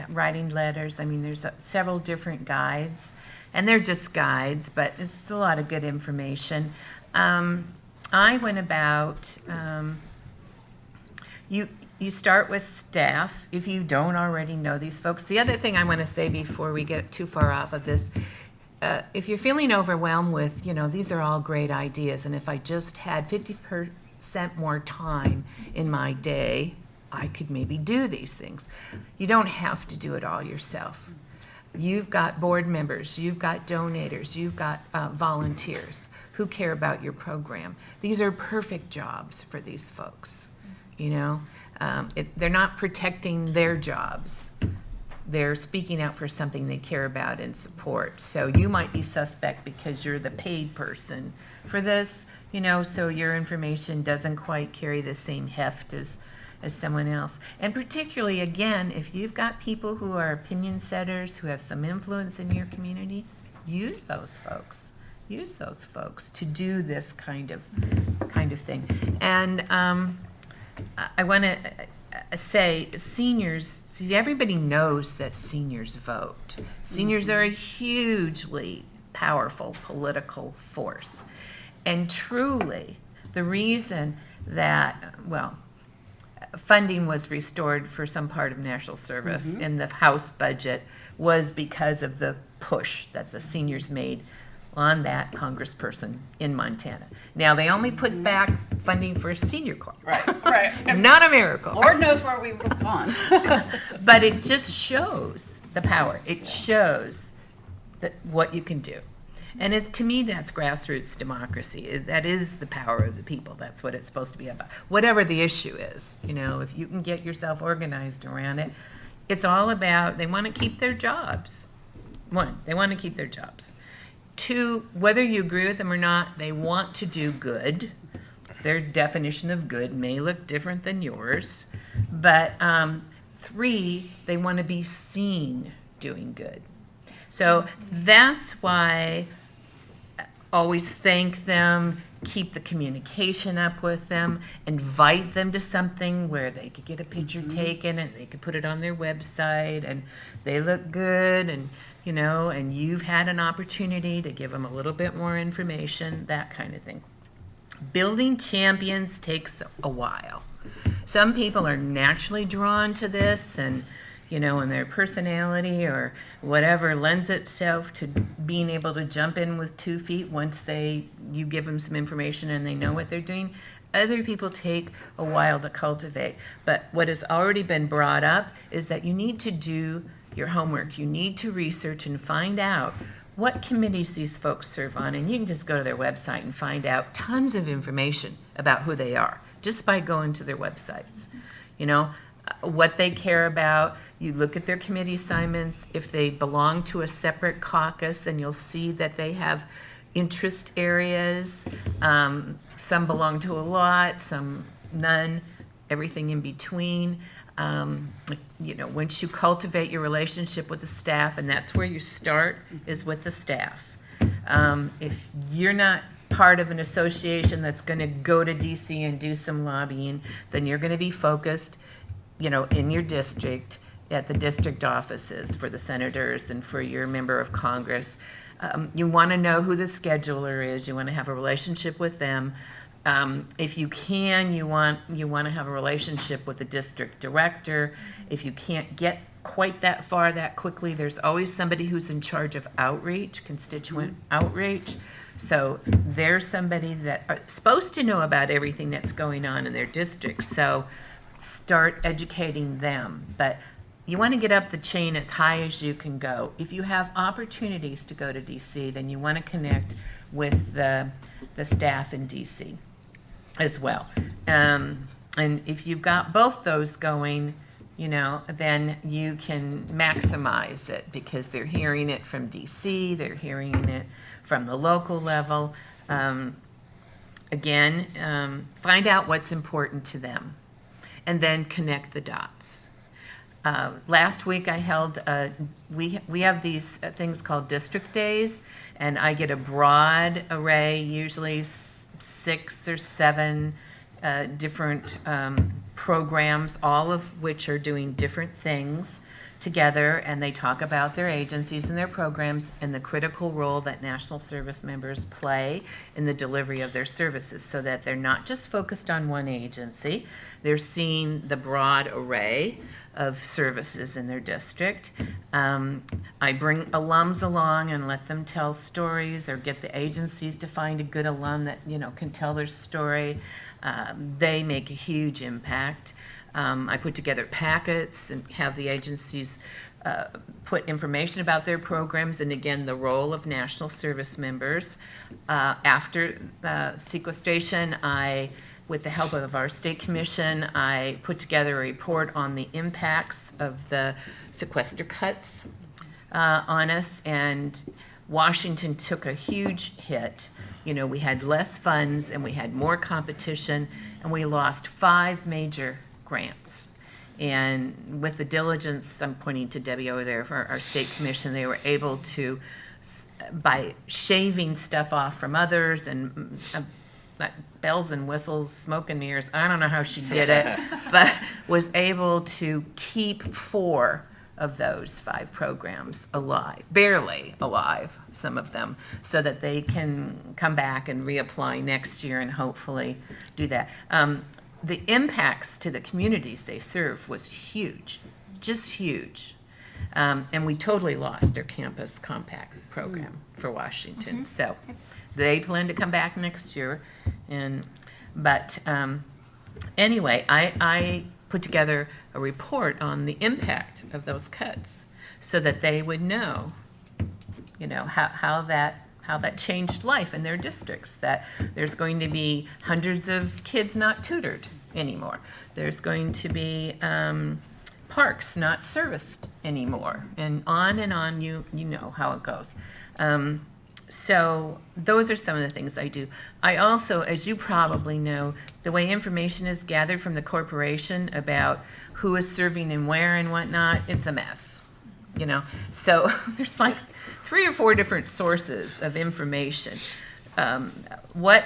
writing letters. I mean, there's several different guides, and they're just guides, but it's a lot of good information. I went about, you start with staff, if you don't already know these folks. The other thing I want to say before we get too far off of this, if you're feeling overwhelmed with, these are all great ideas, and if I just had 50% more time in my day, I could maybe do these things. You don't have to do it all yourself. You've got board members, you've got donators, you've got volunteers who care about your program. These are perfect jobs for these folks, they're not protecting their jobs. They're speaking out for something they care about and support. So you might be suspect because you're the paid person for this, so your information doesn't quite carry the same heft as someone else. And particularly, again, if you've got people who are opinion setters, who have some influence in your community, use those folks. Use those folks to do this kind of thing. And I want to say seniors, everybody knows that seniors vote. Seniors are a hugely powerful political force. And truly, the reason that, funding was restored for some part of national service in the House budget was because of the push that the seniors made on that congressperson in Montana. Now, they only put back funding for Senior Corps. Right. Not a miracle. Lord knows where we would have gone. But it just shows the power. It shows what you can do. And to me, that's grassroots democracy. That is the power of the people. That's what it's supposed to be about. Whatever the issue is, if you can get yourself organized around it, it's all about, they want to keep their jobs. One, they want to keep their jobs. Two, whether you agree with them or not, they want to do good. Their definition of good may look different than yours. But three, they want to be seen doing good. So that's why always thank them, keep the communication up with them, invite them to something where they could get a picture taken and they could put it on their website and they look good and and you've had an opportunity to give them a little bit more information, that kind of thing. Building champions takes a while. Some people are naturally drawn to this and and their personality or whatever lends itself to being able to jump in with 2 feet once you give them some information and they know what they're doing. Other people take a while to cultivate. But what has already been brought up is that you need to do your homework. You need to research and find out what committees these folks serve on. And you can just go to their website and find out tons of information about who they are just by going to their websites. what they care about. You look at their committee assignments. If they belong to a separate caucus, then you'll see that they have interest areas. Some belong to a lot, some none, everything in between. Once you cultivate your relationship with the staff, and that's where you start, is with the staff. If you're not part of an association that's going to go to DC and do some lobbying, then you're going to be focused, in your district, at the district offices for the senators and for your member of Congress. You want to know who the scheduler is. You want to have a relationship with them. If you can, you want to have a relationship with the district director. If you can't get quite that far that quickly, there's always somebody who's in charge of outreach, constituent outreach. So there's somebody that are supposed to know about everything that's going on in their district. So start educating them. But you want to get up the chain as high as you can go. If you have opportunities to go to DC, then you want to connect with the staff in DC as well. And if you've got both those going, then you can maximize it because they're hearing it from DC, they're hearing it from the local level. Again, find out what's important to them and then connect the dots. Last week I held, we have these things called district days, and I get a broad array, usually 6 or 7 different programs, all of which are doing different things together, and they talk about their agencies and their programs and the critical role that national service members play in the delivery of their services, so that they're not just focused on one agency, they're seeing the broad array of services in their district. I bring alums along and let them tell stories, or get the agencies to find a good alum that can tell their story. They make a huge impact. I put together packets and have the agencies put information about their programs, and again, the role of national service members. After sequestration, with the help of our state commission, I put together a report on the impacts of the sequester cuts on us, and Washington took a huge hit. We had less funds and we had more competition, and we lost 5 major grants. And with the diligence, I'm pointing to Debbie over there for our state commission, they were able to, by shaving stuff off from others and bells and whistles, smoke and mirrors, I don't know how she did it, but was able to keep 4 of those 5 programs alive, barely alive, some of them, so that they can come back and reapply next year and hopefully do that. The impacts to the communities they serve was huge, just huge. And we totally lost our campus compact program for Washington. So they plan to come back next year. But anyway, I put together a report on the impact of those cuts so that they would know, how that changed life in their districts, that there's going to be hundreds of kids not tutored anymore. There's going to be parks not serviced anymore, and on, you know how it goes. So those are some of the things I do. I also, as you probably know, the way information is gathered from the corporation about who is serving and where and whatnot, it's a mess, So there's like 3 or 4 different sources of information. What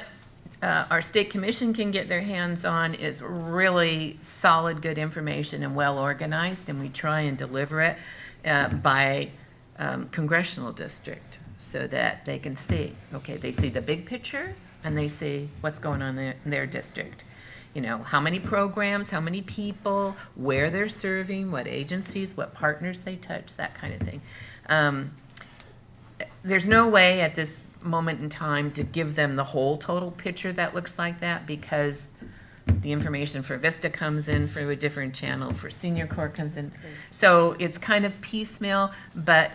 our state commission can get their hands on is really solid, good information and well organized, and we try and deliver it by congressional district so that they can see, they see the big picture and they see what's going on in their district. How many programs, how many people, where they're serving, what agencies, what partners they touch, that kind of thing. There's no way at this moment in time to give them the whole total picture that looks like that, because the information for Vista comes in through a different channel, for Senior Corps comes in. So it's kind of piecemeal, but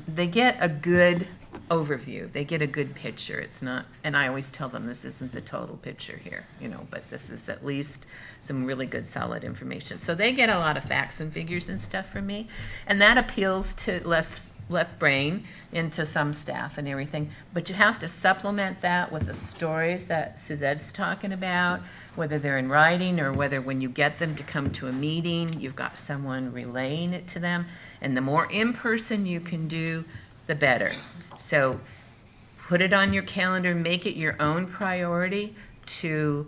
they get a good overview. They get a good picture. It's not, and I always tell them this isn't the total picture here, but this is at least some really good solid information. So they get a lot of facts and figures and stuff from me, and that appeals to left brain into some staff and everything. But you have to supplement that with the stories that Suzette's talking about, whether they're in writing or whether when you get them to come to a meeting, you've got someone relaying it to them. And the more in-person you can do, the better. So put it on your calendar, make it your own priority to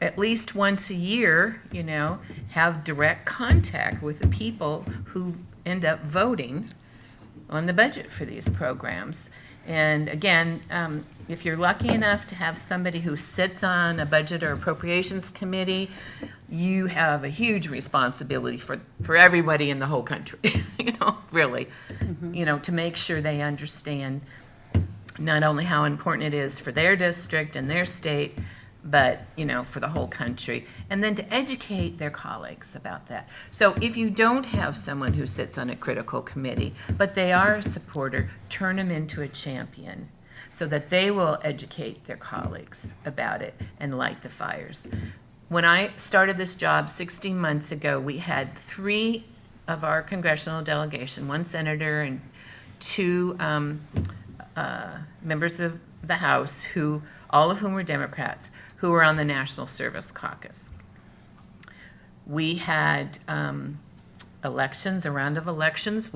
at least once a year, have direct contact with the people who end up voting on the budget for these programs. And again, if you're lucky enough to have somebody who sits on a budget or appropriations committee, you have a huge responsibility for everybody in the whole country, really, to make sure they understand not only how important it is for their district and their state, but, for the whole country, and then to educate their colleagues about that. So if you don't have someone who sits on a critical committee, but they are a supporter, turn them into a champion so that they will educate their colleagues about it and light the fires. When I started this job 16 months ago, we had 3 of our congressional delegation, 1 senator and 2 members of the House, all of whom were Democrats, who were on the National Service Caucus. We had elections, a round of elections.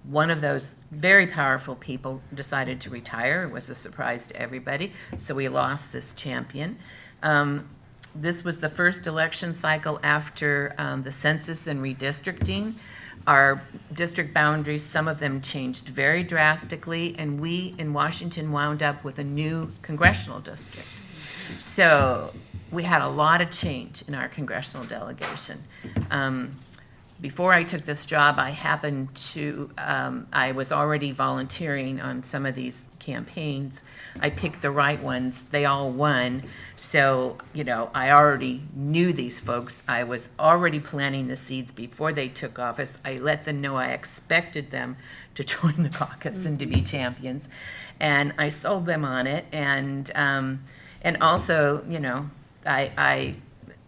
One of those very powerful people decided to retire. It was a surprise to everybody, so we lost this champion. This was the first election cycle after the census and redistricting. Our district boundaries, some of them changed very drastically, and we in Washington wound up with a new congressional district. So we had a lot of change in our congressional delegation. Before I took this job, I was already volunteering on some of these campaigns. I picked the right ones. They all won. So, I already knew these folks. I was already planting the seeds before they took office. I let them know I expected them to join the caucus and to be champions. And I sold them on it. And also, I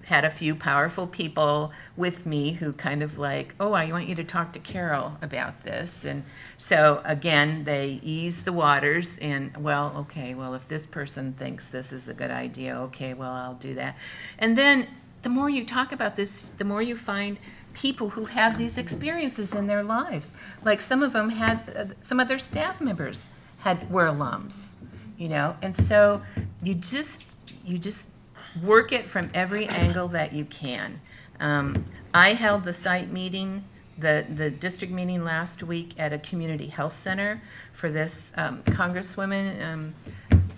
had a few powerful people with me who kind of like, I want you to talk to Carol about this. And so again, they ease the waters and, if this person thinks this is a good idea, I'll do that. And then the more you talk about this, the more you find people who have these experiences in their lives. Like some of them some of their staff members were alums, and so you just work it from every angle that you can. I held the site meeting, the district meeting last week at a community health center for this Congresswoman,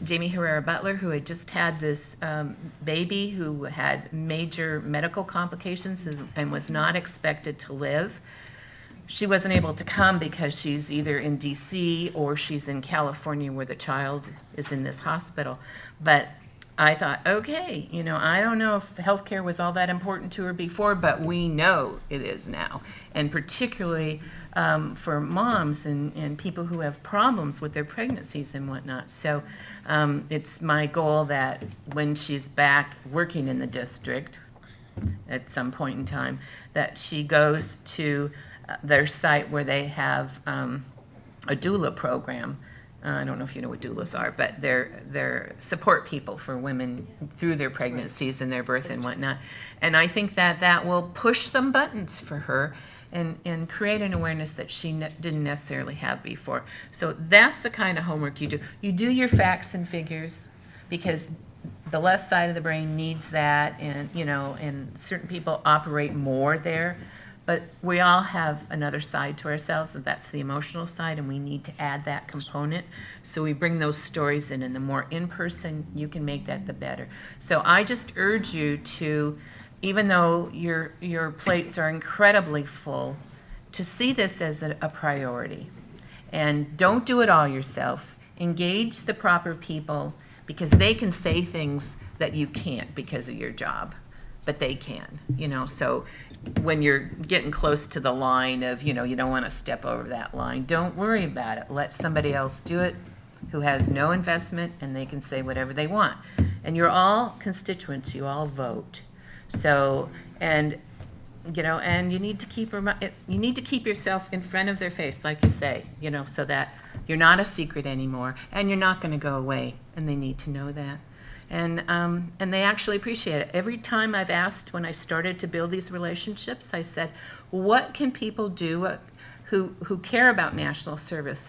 Jamie Herrera Butler, who had just had this baby who had major medical complications and was not expected to live. She wasn't able to come because she's either in DC or she's in California where the child is in this hospital. But I thought, I don't know if healthcare was all that important to her before, but we know it is now. And particularly for moms and people who have problems with their pregnancies and whatnot. So it's my goal that when she's back working in the district at some point in time, that she goes to their site where they have a doula program. I don't know if you know what doulas are, but they're support people for women through their pregnancies and their birth and whatnot. And I think that will push some buttons for her and create an awareness that she didn't necessarily have before. So that's the kind of homework you do. You do your facts and figures because the left side of the brain needs that, and certain people operate more there. But we all have another side to ourselves, and that's the emotional side, and we need to add that component. So we bring those stories in, and the more in-person you can make that, the better. So I just urge you to, even though your plates are incredibly full, to see this as a priority. And don't do it all yourself. Engage the proper people because they can say things that you can't because of your job. but they can, so when you're getting close to the line of, you don't want to step over that line, don't worry about it. Let somebody else do it who has no investment, and they can say whatever they want. And you're all constituents, you all vote. So, and you need to keep yourself in front of their face, like you say, so that you're not a secret anymore, and you're not going to go away, and they need to know that. And they actually appreciate it. Every time I've asked, when I started to build these relationships, I said, what can people do who care about national service?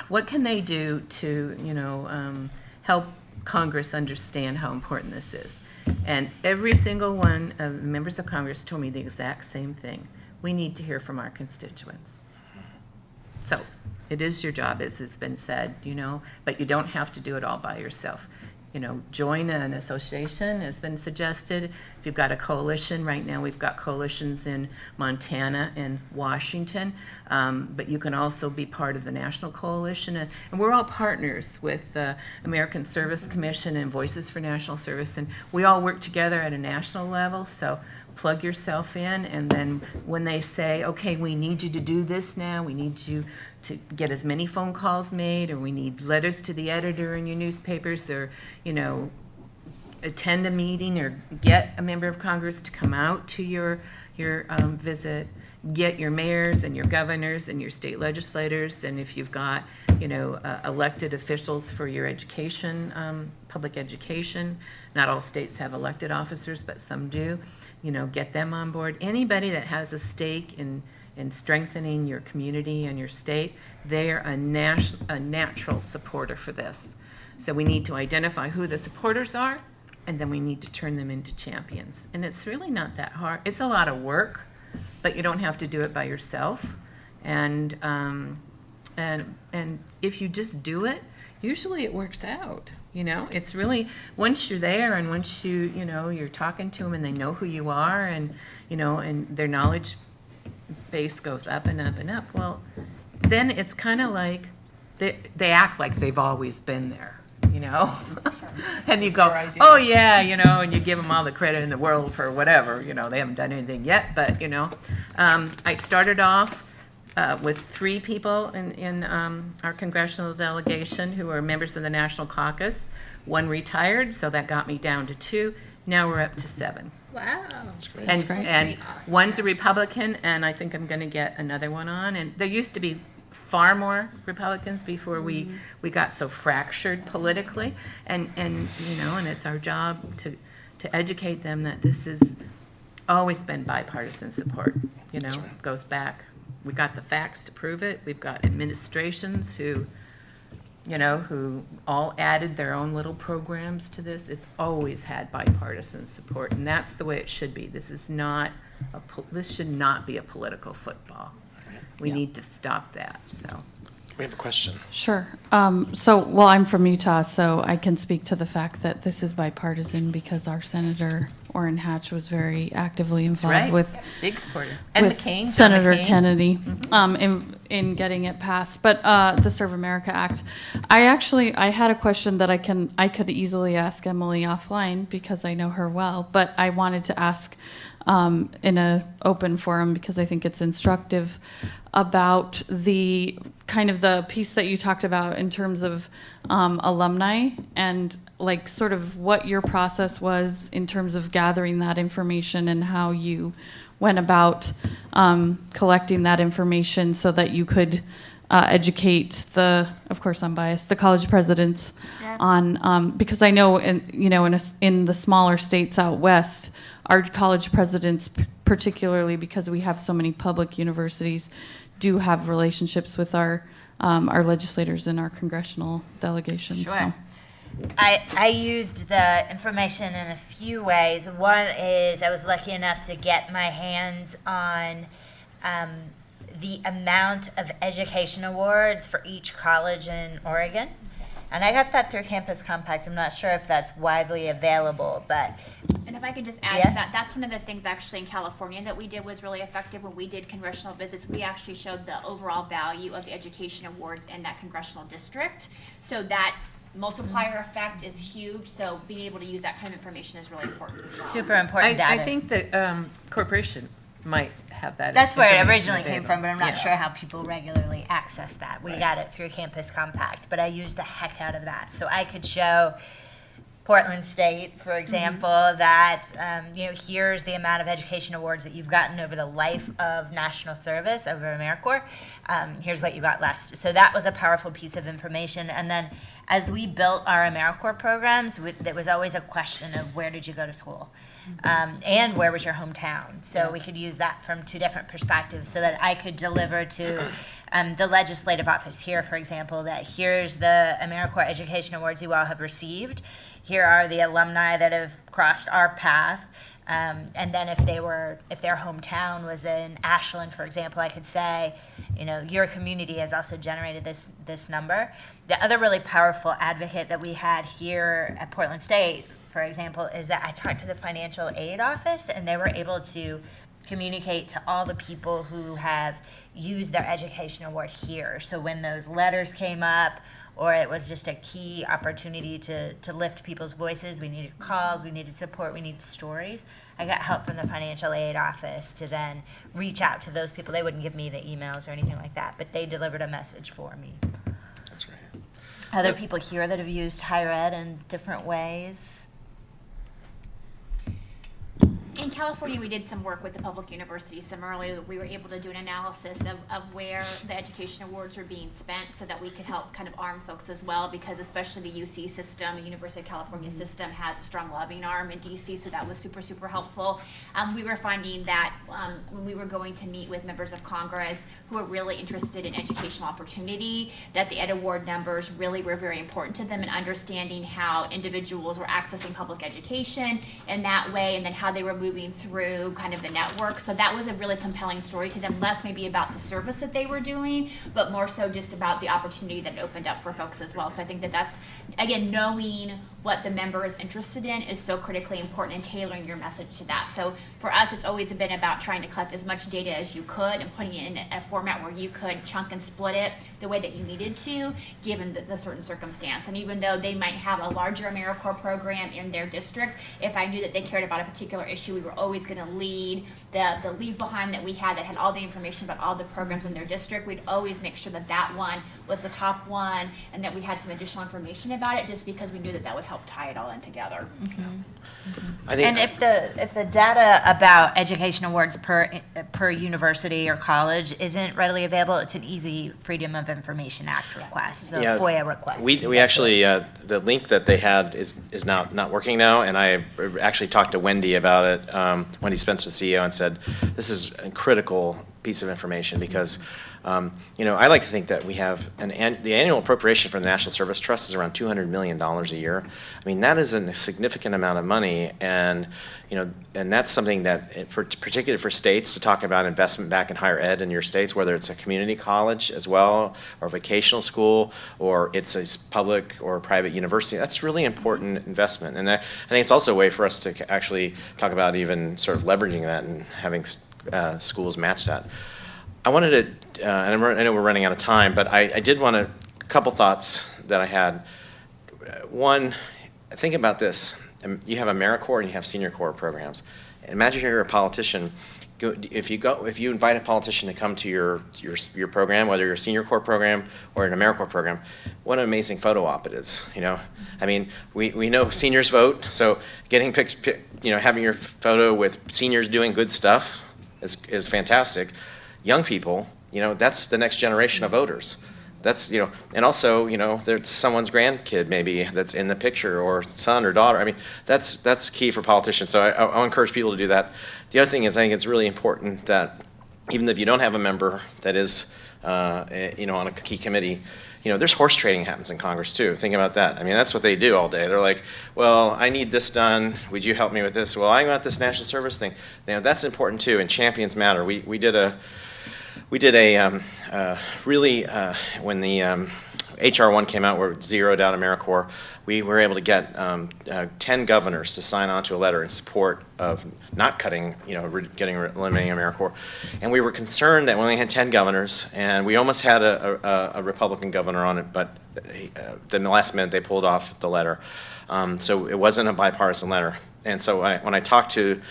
What can they do to, help Congress understand how important this is? And every single one of the members of Congress told me the exact same thing. We need to hear from our constituents. So it is your job, as has been said, but you don't have to do it all by yourself. Join an association has been suggested. If you've got a coalition, right now we've got coalitions in Montana and Washington, but you can also be part of the national coalition. And we're all partners with the American Service Commission and Voices for National Service, and we all work together at a national level, so plug yourself in, and then when they say, okay, we need you to do this now, we need you to get as many phone calls made, or we need letters to the editor in your newspapers, or, attend a meeting, or get a member of Congress to come out to your visit, get your mayors and your governors and your state legislators, and if you've got, elected officials for your education, public education, not all states have elected officers, but some do, get them on board. Anybody that has a stake in strengthening your community and your state, they are a natural supporter for this. So we need to identify who the supporters are, and then we need to turn them into champions. And it's really not that hard. It's a lot of work, but you don't have to do it by yourself. And if you just do it, usually it works out. It's really, once you're there, and once you're talking to them, and they know who you are, and and their knowledge base goes up and up and up, well, then it's kind of like they act like they've always been there, and you go, oh yeah, and you give them all the credit in the world for whatever, they haven't done anything yet, but I started off with 3 people in our congressional delegation who are members of the National Caucus. 1 retired, so that got me down to 2. Now we're up to 7. Wow. And Awesome. one's a Republican, and I think I'm going to get another one on. And there used to be far more Republicans before we got so fractured politically. And it's our job to educate them that this has always been bipartisan support. It goes back. We got the facts to prove it. We've got administrations who all added their own little programs to this. It's always had bipartisan support, and that's the way it should be. This should not be a political football. We need to stop that. So We have a question. Sure. Well, I'm from Utah, so I can speak to the fact that this is bipartisan because our Senator Orrin Hatch was very actively involved right. with Big supporter. And with McCain, John Senator McCain. Kennedy in getting it passed. But the Serve America Act, I had a question that I could easily ask Emily offline because I know her well, but I wanted to ask in an open forum because I think it's instructive about the kind of the piece that you talked about in terms of alumni and like sort of what your process was in terms of gathering that information and how you went about collecting that information so that you could educate of course I'm biased, the college presidents on, because I know in the smaller states out west, our college presidents, particularly because we have so many public universities, do have relationships with our legislators and our congressional delegations. Sure. So. I used the information in a few ways. One is I was lucky enough to get my hands on the amount of education awards for each college in Oregon. And I got that through Campus Compact. I'm not sure if that's widely available, but And if I could just add Yeah. to that, that's one of the things actually in California that we did was really effective when we did congressional visits. We actually showed the overall value of the education awards in that congressional district. So that multiplier effect is huge. So being able to use that kind of information is really important as well. Super important data. I think that corporation might have that. That's where it information originally came available. from, but I'm not Yeah. sure how people regularly access that. We got it through Campus Compact, but I used the heck out of that. So I could show Portland State, for example, that here's the amount of education awards that you've gotten over the life of national service over AmeriCorps. Here's what you got last. So that was a powerful piece of information. And then as we built our AmeriCorps programs, there was always a question of where did you go to school? And where was your hometown? So we could use that from two different perspectives so that I could deliver to the legislative office here, for example, that here's the AmeriCorps Education Awards you all have received. Here are the alumni that have crossed our path. And then if their hometown was in Ashland, for example, I could say, your community has also generated this number. The other really powerful advocate that we had here at Portland State, for example, is that I talked to the financial aid office, and they were able to communicate to all the people who have used their education award here. So when those letters came up, or it was just a key opportunity to lift people's voices, we needed calls, we needed support, we needed stories. I got help from the financial aid office to then reach out to those people. They wouldn't give me the emails or anything like that, but they delivered a message for me. That's right. Other people here that have used higher ed in different ways. In California, we did some work with the public universities. Similarly, we were able to do an analysis of where the education awards were being spent so that we could help kind of arm folks as well, because especially the UC system, the University of California system, has a strong lobbying arm in DC, so that was super, super helpful. We were finding that when we were going to meet with members of Congress who were really interested in educational opportunity, that the Ed Award numbers really were very important to them in understanding how individuals were accessing public education in that way, and then how they were moving through kind of the network. So that was a really compelling story to them, less maybe about the service that they were doing, but more so just about the opportunity that it opened up for folks as well. So I think that that's, again, knowing what the member is interested in is so critically important, in tailoring your message to that. So for us, it's always been about trying to collect as much data as you could and putting it in a format where you could chunk and split it the way that you needed to, given the certain circumstance. And even though they might have a larger AmeriCorps program in their district, if I knew that they cared about a particular issue, we were always going to lead the leave behind that we had that had all the information about all the programs in their district. We'd always make sure that that one was the top one, and that we had some additional information about it, just because we knew that that would help tie it all in together. I think, And if the data about education awards per university or college isn't readily available, it's an easy Freedom of Information Act request, so Yeah, FOIA request. we actually, the link that they had is now not working now, and I actually talked to Wendy about it, Wendy Spencer, the CEO, and said, this is a critical piece of information because, I like to think that we have the annual appropriation for the National Service Trust is around $200 million a year. I mean, that is a significant amount of money, and and that's something that, particularly for states, to talk about investment back in higher ed in your states, whether it's a community college as well, or a vocational school, or it's a public or private university. That's really important investment, and I think it's also a way for us to actually talk about even sort of leveraging that and having schools match that. I wanted to, and I know we're running out of time, but I did want a couple thoughts that I had. One, think about this. You have AmeriCorps and you have Senior Corps programs. Imagine you're a politician. If you invite a politician to come to your program, whether you're a Senior Corps program or an AmeriCorps program, what an amazing photo op it is. I mean, we know seniors vote, so getting having your photo with seniors doing good stuff is fantastic. Young people, that's the next generation of voters. That's, and also, there's someone's grandkid maybe that's in the picture, or son or daughter. I mean, that's key for politicians. So I'll encourage people to do that. The other thing is, I think it's really important that even if you don't have a member that is, on a key committee, there's horse trading happens in Congress too. Think about that. I mean, that's what they do all day. They're like, well, I need this done. Would you help me with this? Well, I want this national service thing. That's important too, and champions matter. We did a really when the HR 1 came out, we're zeroed out AmeriCorps. We were able to get 10 governors to sign on to a letter in support of not cutting, eliminating AmeriCorps. And we were concerned that we only had 10 governors, and we almost had a Republican governor on it, but then the last minute they pulled off the letter. So it wasn't a bipartisan letter. And so when I talked to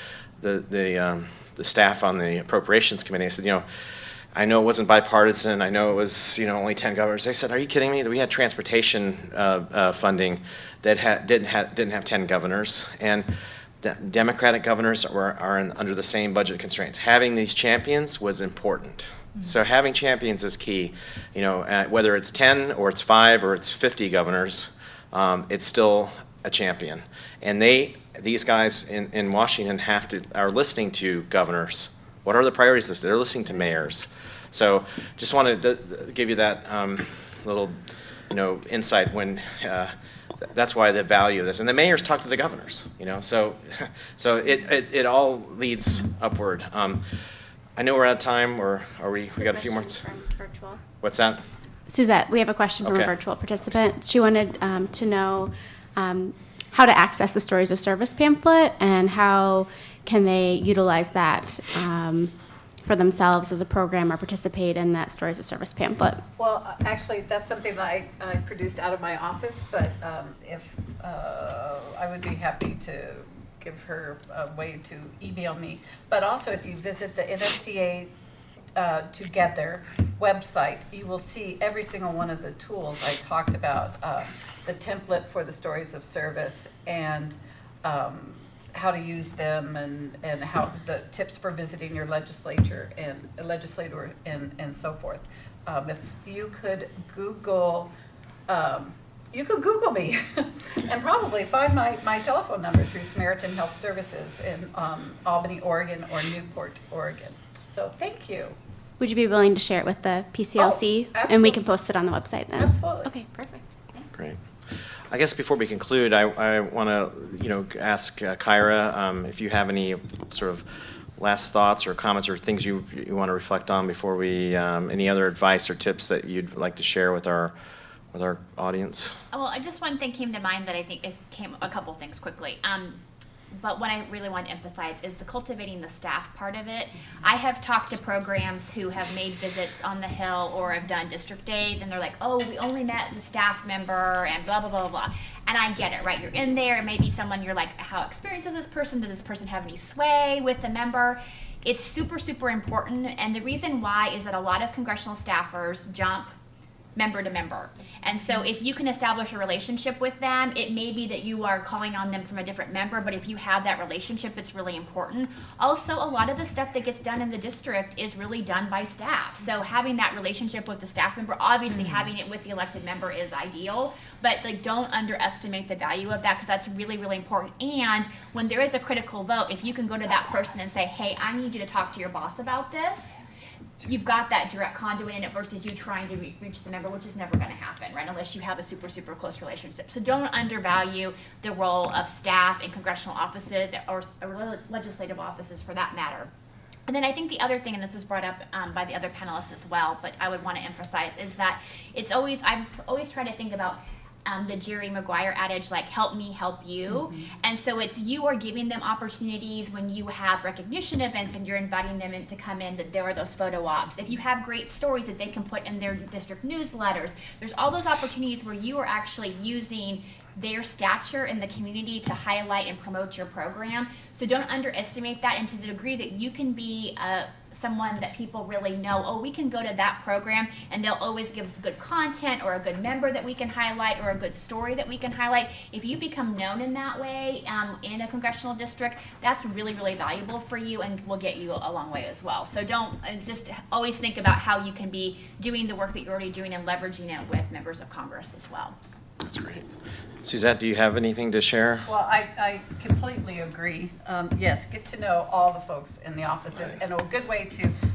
the staff on the Appropriations Committee, I said, I know it wasn't bipartisan. I know it was, only 10 governors. They said, "Are you kidding me? We had transportation funding that didn't have 10 governors, and Democratic governors are under the same budget constraints. Having these champions was important. So having champions is key. Whether it's 10 or it's 5 or it's 50 governors, it's still a champion. And these guys in Washington are listening to governors. What are the priorities listed? They're listening to mayors. So just wanted to give you that little, insight when that's why the value of this. And the mayors talk to the governors, so it all leads upward. I know we're out of time, or are we got a few more? Virtual. What's that? Suzette, we have a question from Okay. a virtual participant. She wanted to know how to access the Stories of Service pamphlet and how can they utilize that for themselves as a program or participate in that Stories of Service pamphlet. Well, actually, that's something that I produced out of my office, but if I would be happy to give her a way to email me. But also, if you visit the NSTA Together website, you will see every single one of the tools I talked about, the template for the Stories of Service, and how to use them, and how the tips for visiting your legislator and so forth. If you could Google, me and probably find my telephone number through Samaritan Health Services in Albany, Oregon, or Newport, Oregon. So thank you. Would you be willing to share it with the PCLC? Oh, and we can post it on the website then. Absolutely. Okay, perfect. Great. I guess before we conclude, I want to, ask Kyra if you have any sort of last thoughts or comments or things you want to reflect on before we, any other advice or tips that you'd like to share with our audience. Well, just one thing came to mind that I think a couple things quickly. But what I really want to emphasize is the cultivating the staff part of it. I have talked to programs who have made visits on the Hill or have done district days, and they're like, "Oh, we only met the staff member," and blah, blah, blah, blah, blah. And I get it, right? You're in there, and maybe someone, you're like, how experienced is this person? Does this person have any sway with the member? It's super, super important, and the reason why is that a lot of congressional staffers jump member to member. And so if you can establish a relationship with them, it may be that you are calling on them from a different member, but if you have that relationship, it's really important. Also, a lot of the stuff that gets done in the district is really done by staff. So having that relationship with the staff member, obviously having it with the elected member is ideal, but don't underestimate the value of that, because that's really, really important. And when there is a critical vote, if you can go to that person and say, "Hey, I need you to talk to your boss about this," you've got that direct conduit in it versus you trying to reach the member, which is never going to happen, right? Unless you have a super, super close relationship. So don't undervalue the role of staff in congressional offices or legislative offices for that matter. And then I think the other thing, and this was brought up by the other panelists as well, but I would want to emphasize, is that I've always tried to think about the Jerry Maguire adage, like, help me help you. Mm-hmm. And so it's you are giving them opportunities when you have recognition events and you're inviting them in to come in, that there are those photo ops. If you have great stories that they can put in their district newsletters, there's all those opportunities where you are actually using their stature in the community to highlight and promote your program. So don't underestimate that, and to the degree that you can be someone that people really know, oh, we can go to that program and they'll always give us good content or a good member that we can highlight or a good story that we can highlight. If you become known in that way in a congressional district, that's really, really valuable for you and will get you a long way as well. So don't just always think about how you can be doing the work that you're already doing and leveraging it with members of Congress as well. That's great. Suzette, do you have anything to share? Well, I completely agree. Yes, get to know all the folks in the offices. Right. And a good way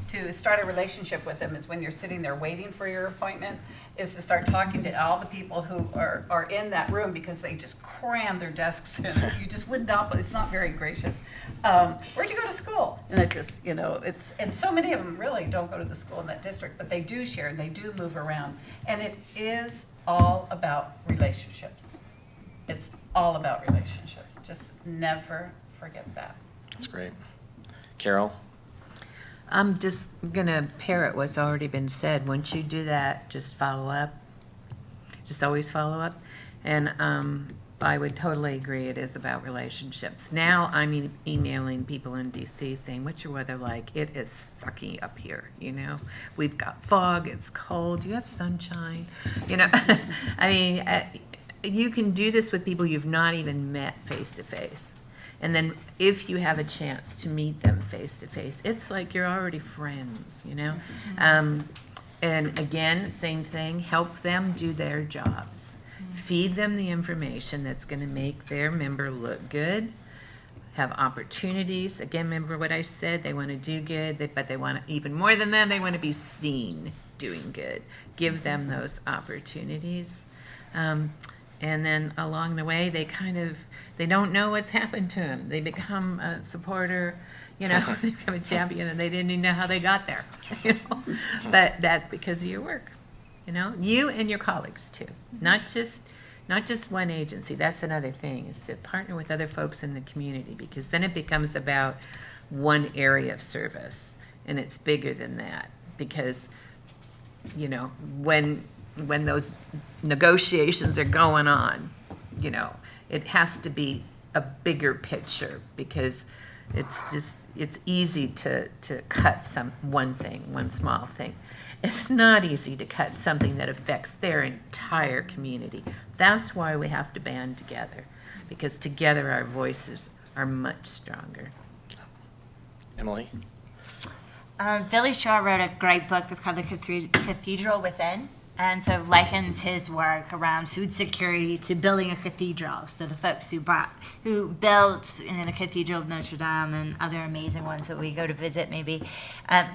to start a relationship with them is when you're sitting there waiting for your appointment, is to start talking to all the people who are in that room, because they just cram their desks in. You just would not, but it's not very gracious. Where'd you go to school? And it just, and so many of them really don't go to the school in that district, but they do share and they do move around. And it is all about relationships. It's all about relationships. Just never forget that. That's great. Carol? I'm just gonna parrot what's already been said. Once you do that, just follow up. Just always follow up. And I would totally agree it is about relationships. Now I'm emailing people in DC saying, what's your weather like? It is sucky up here, you know? We've got fog, it's cold, you have sunshine, you know? I mean, you can do this with people you've not even met face to face. And then if you have a chance to meet them face to face, it's like you're already friends, you know? And again, same thing, help them do their jobs. Feed them the information that's going to make their member look good, have opportunities. Again, remember what I said, they want to do good, but they want to, even more than that, they want to be seen doing good. Give them those opportunities. And then along the way, they don't know what's happened to them. They become a supporter, you know, they become a champion, and they didn't even know how they got there, you know. But that's because of your work, you know, you and your colleagues too, not just one agency. That's another thing, is to partner with other folks in the community, because then it becomes about one area of service, and it's bigger than that. Because, you know, when those negotiations are going on, you know, it has to be a bigger picture, because it's easy to cut one small thing. It's not easy to cut something that affects their entire community. That's why we have to band together, because together our voices are much stronger. Emily? Billy Shaw wrote a great book that's called The Cathedral Within, and sort of likens his work around food security to building a cathedral. So the folks who built in the Cathedral of Notre Dame and other amazing ones that we go to visit maybe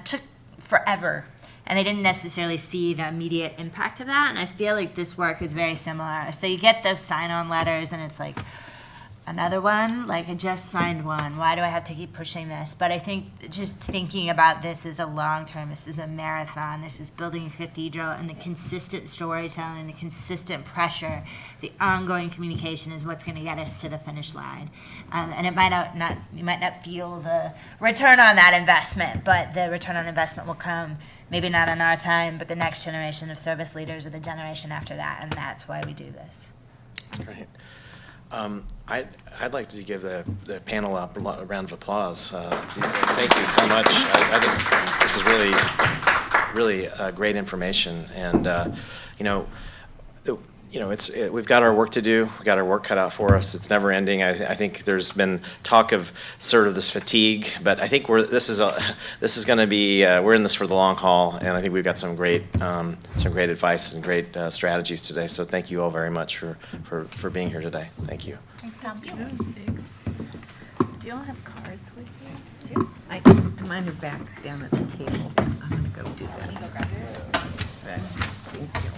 took forever. And they didn't necessarily see the immediate impact of that. And I feel like this work is very similar. So you get those sign-on letters, and it's like, another one? Like, I just signed one. Why do I have to keep pushing this? But I think just thinking about this as a long-term, this is a marathon. This is building a cathedral, and the consistent storytelling, the consistent pressure, the ongoing communication is what's going to get us to the finish line. And it might not, you might not feel the return on that investment, but the return on investment will come. Maybe not in our time, but the next generation of service leaders or the generation after that, and that's why we do this. That's great. I'd like to give the panel a round of applause. Thank you so much. I think this is really great information, and we've got our work to do. We've got our work cut out for us. It's never ending. I think there's been talk of sort of this fatigue, but I think this is going to be we're in this for the long haul, and I think we've got some great advice and great strategies today. So thank you all very much for being here today. Thank you. Thanks, Tom. Thanks. Do you all have cards with you? Mine are back down at the table. I'm gonna go do that. Thank you.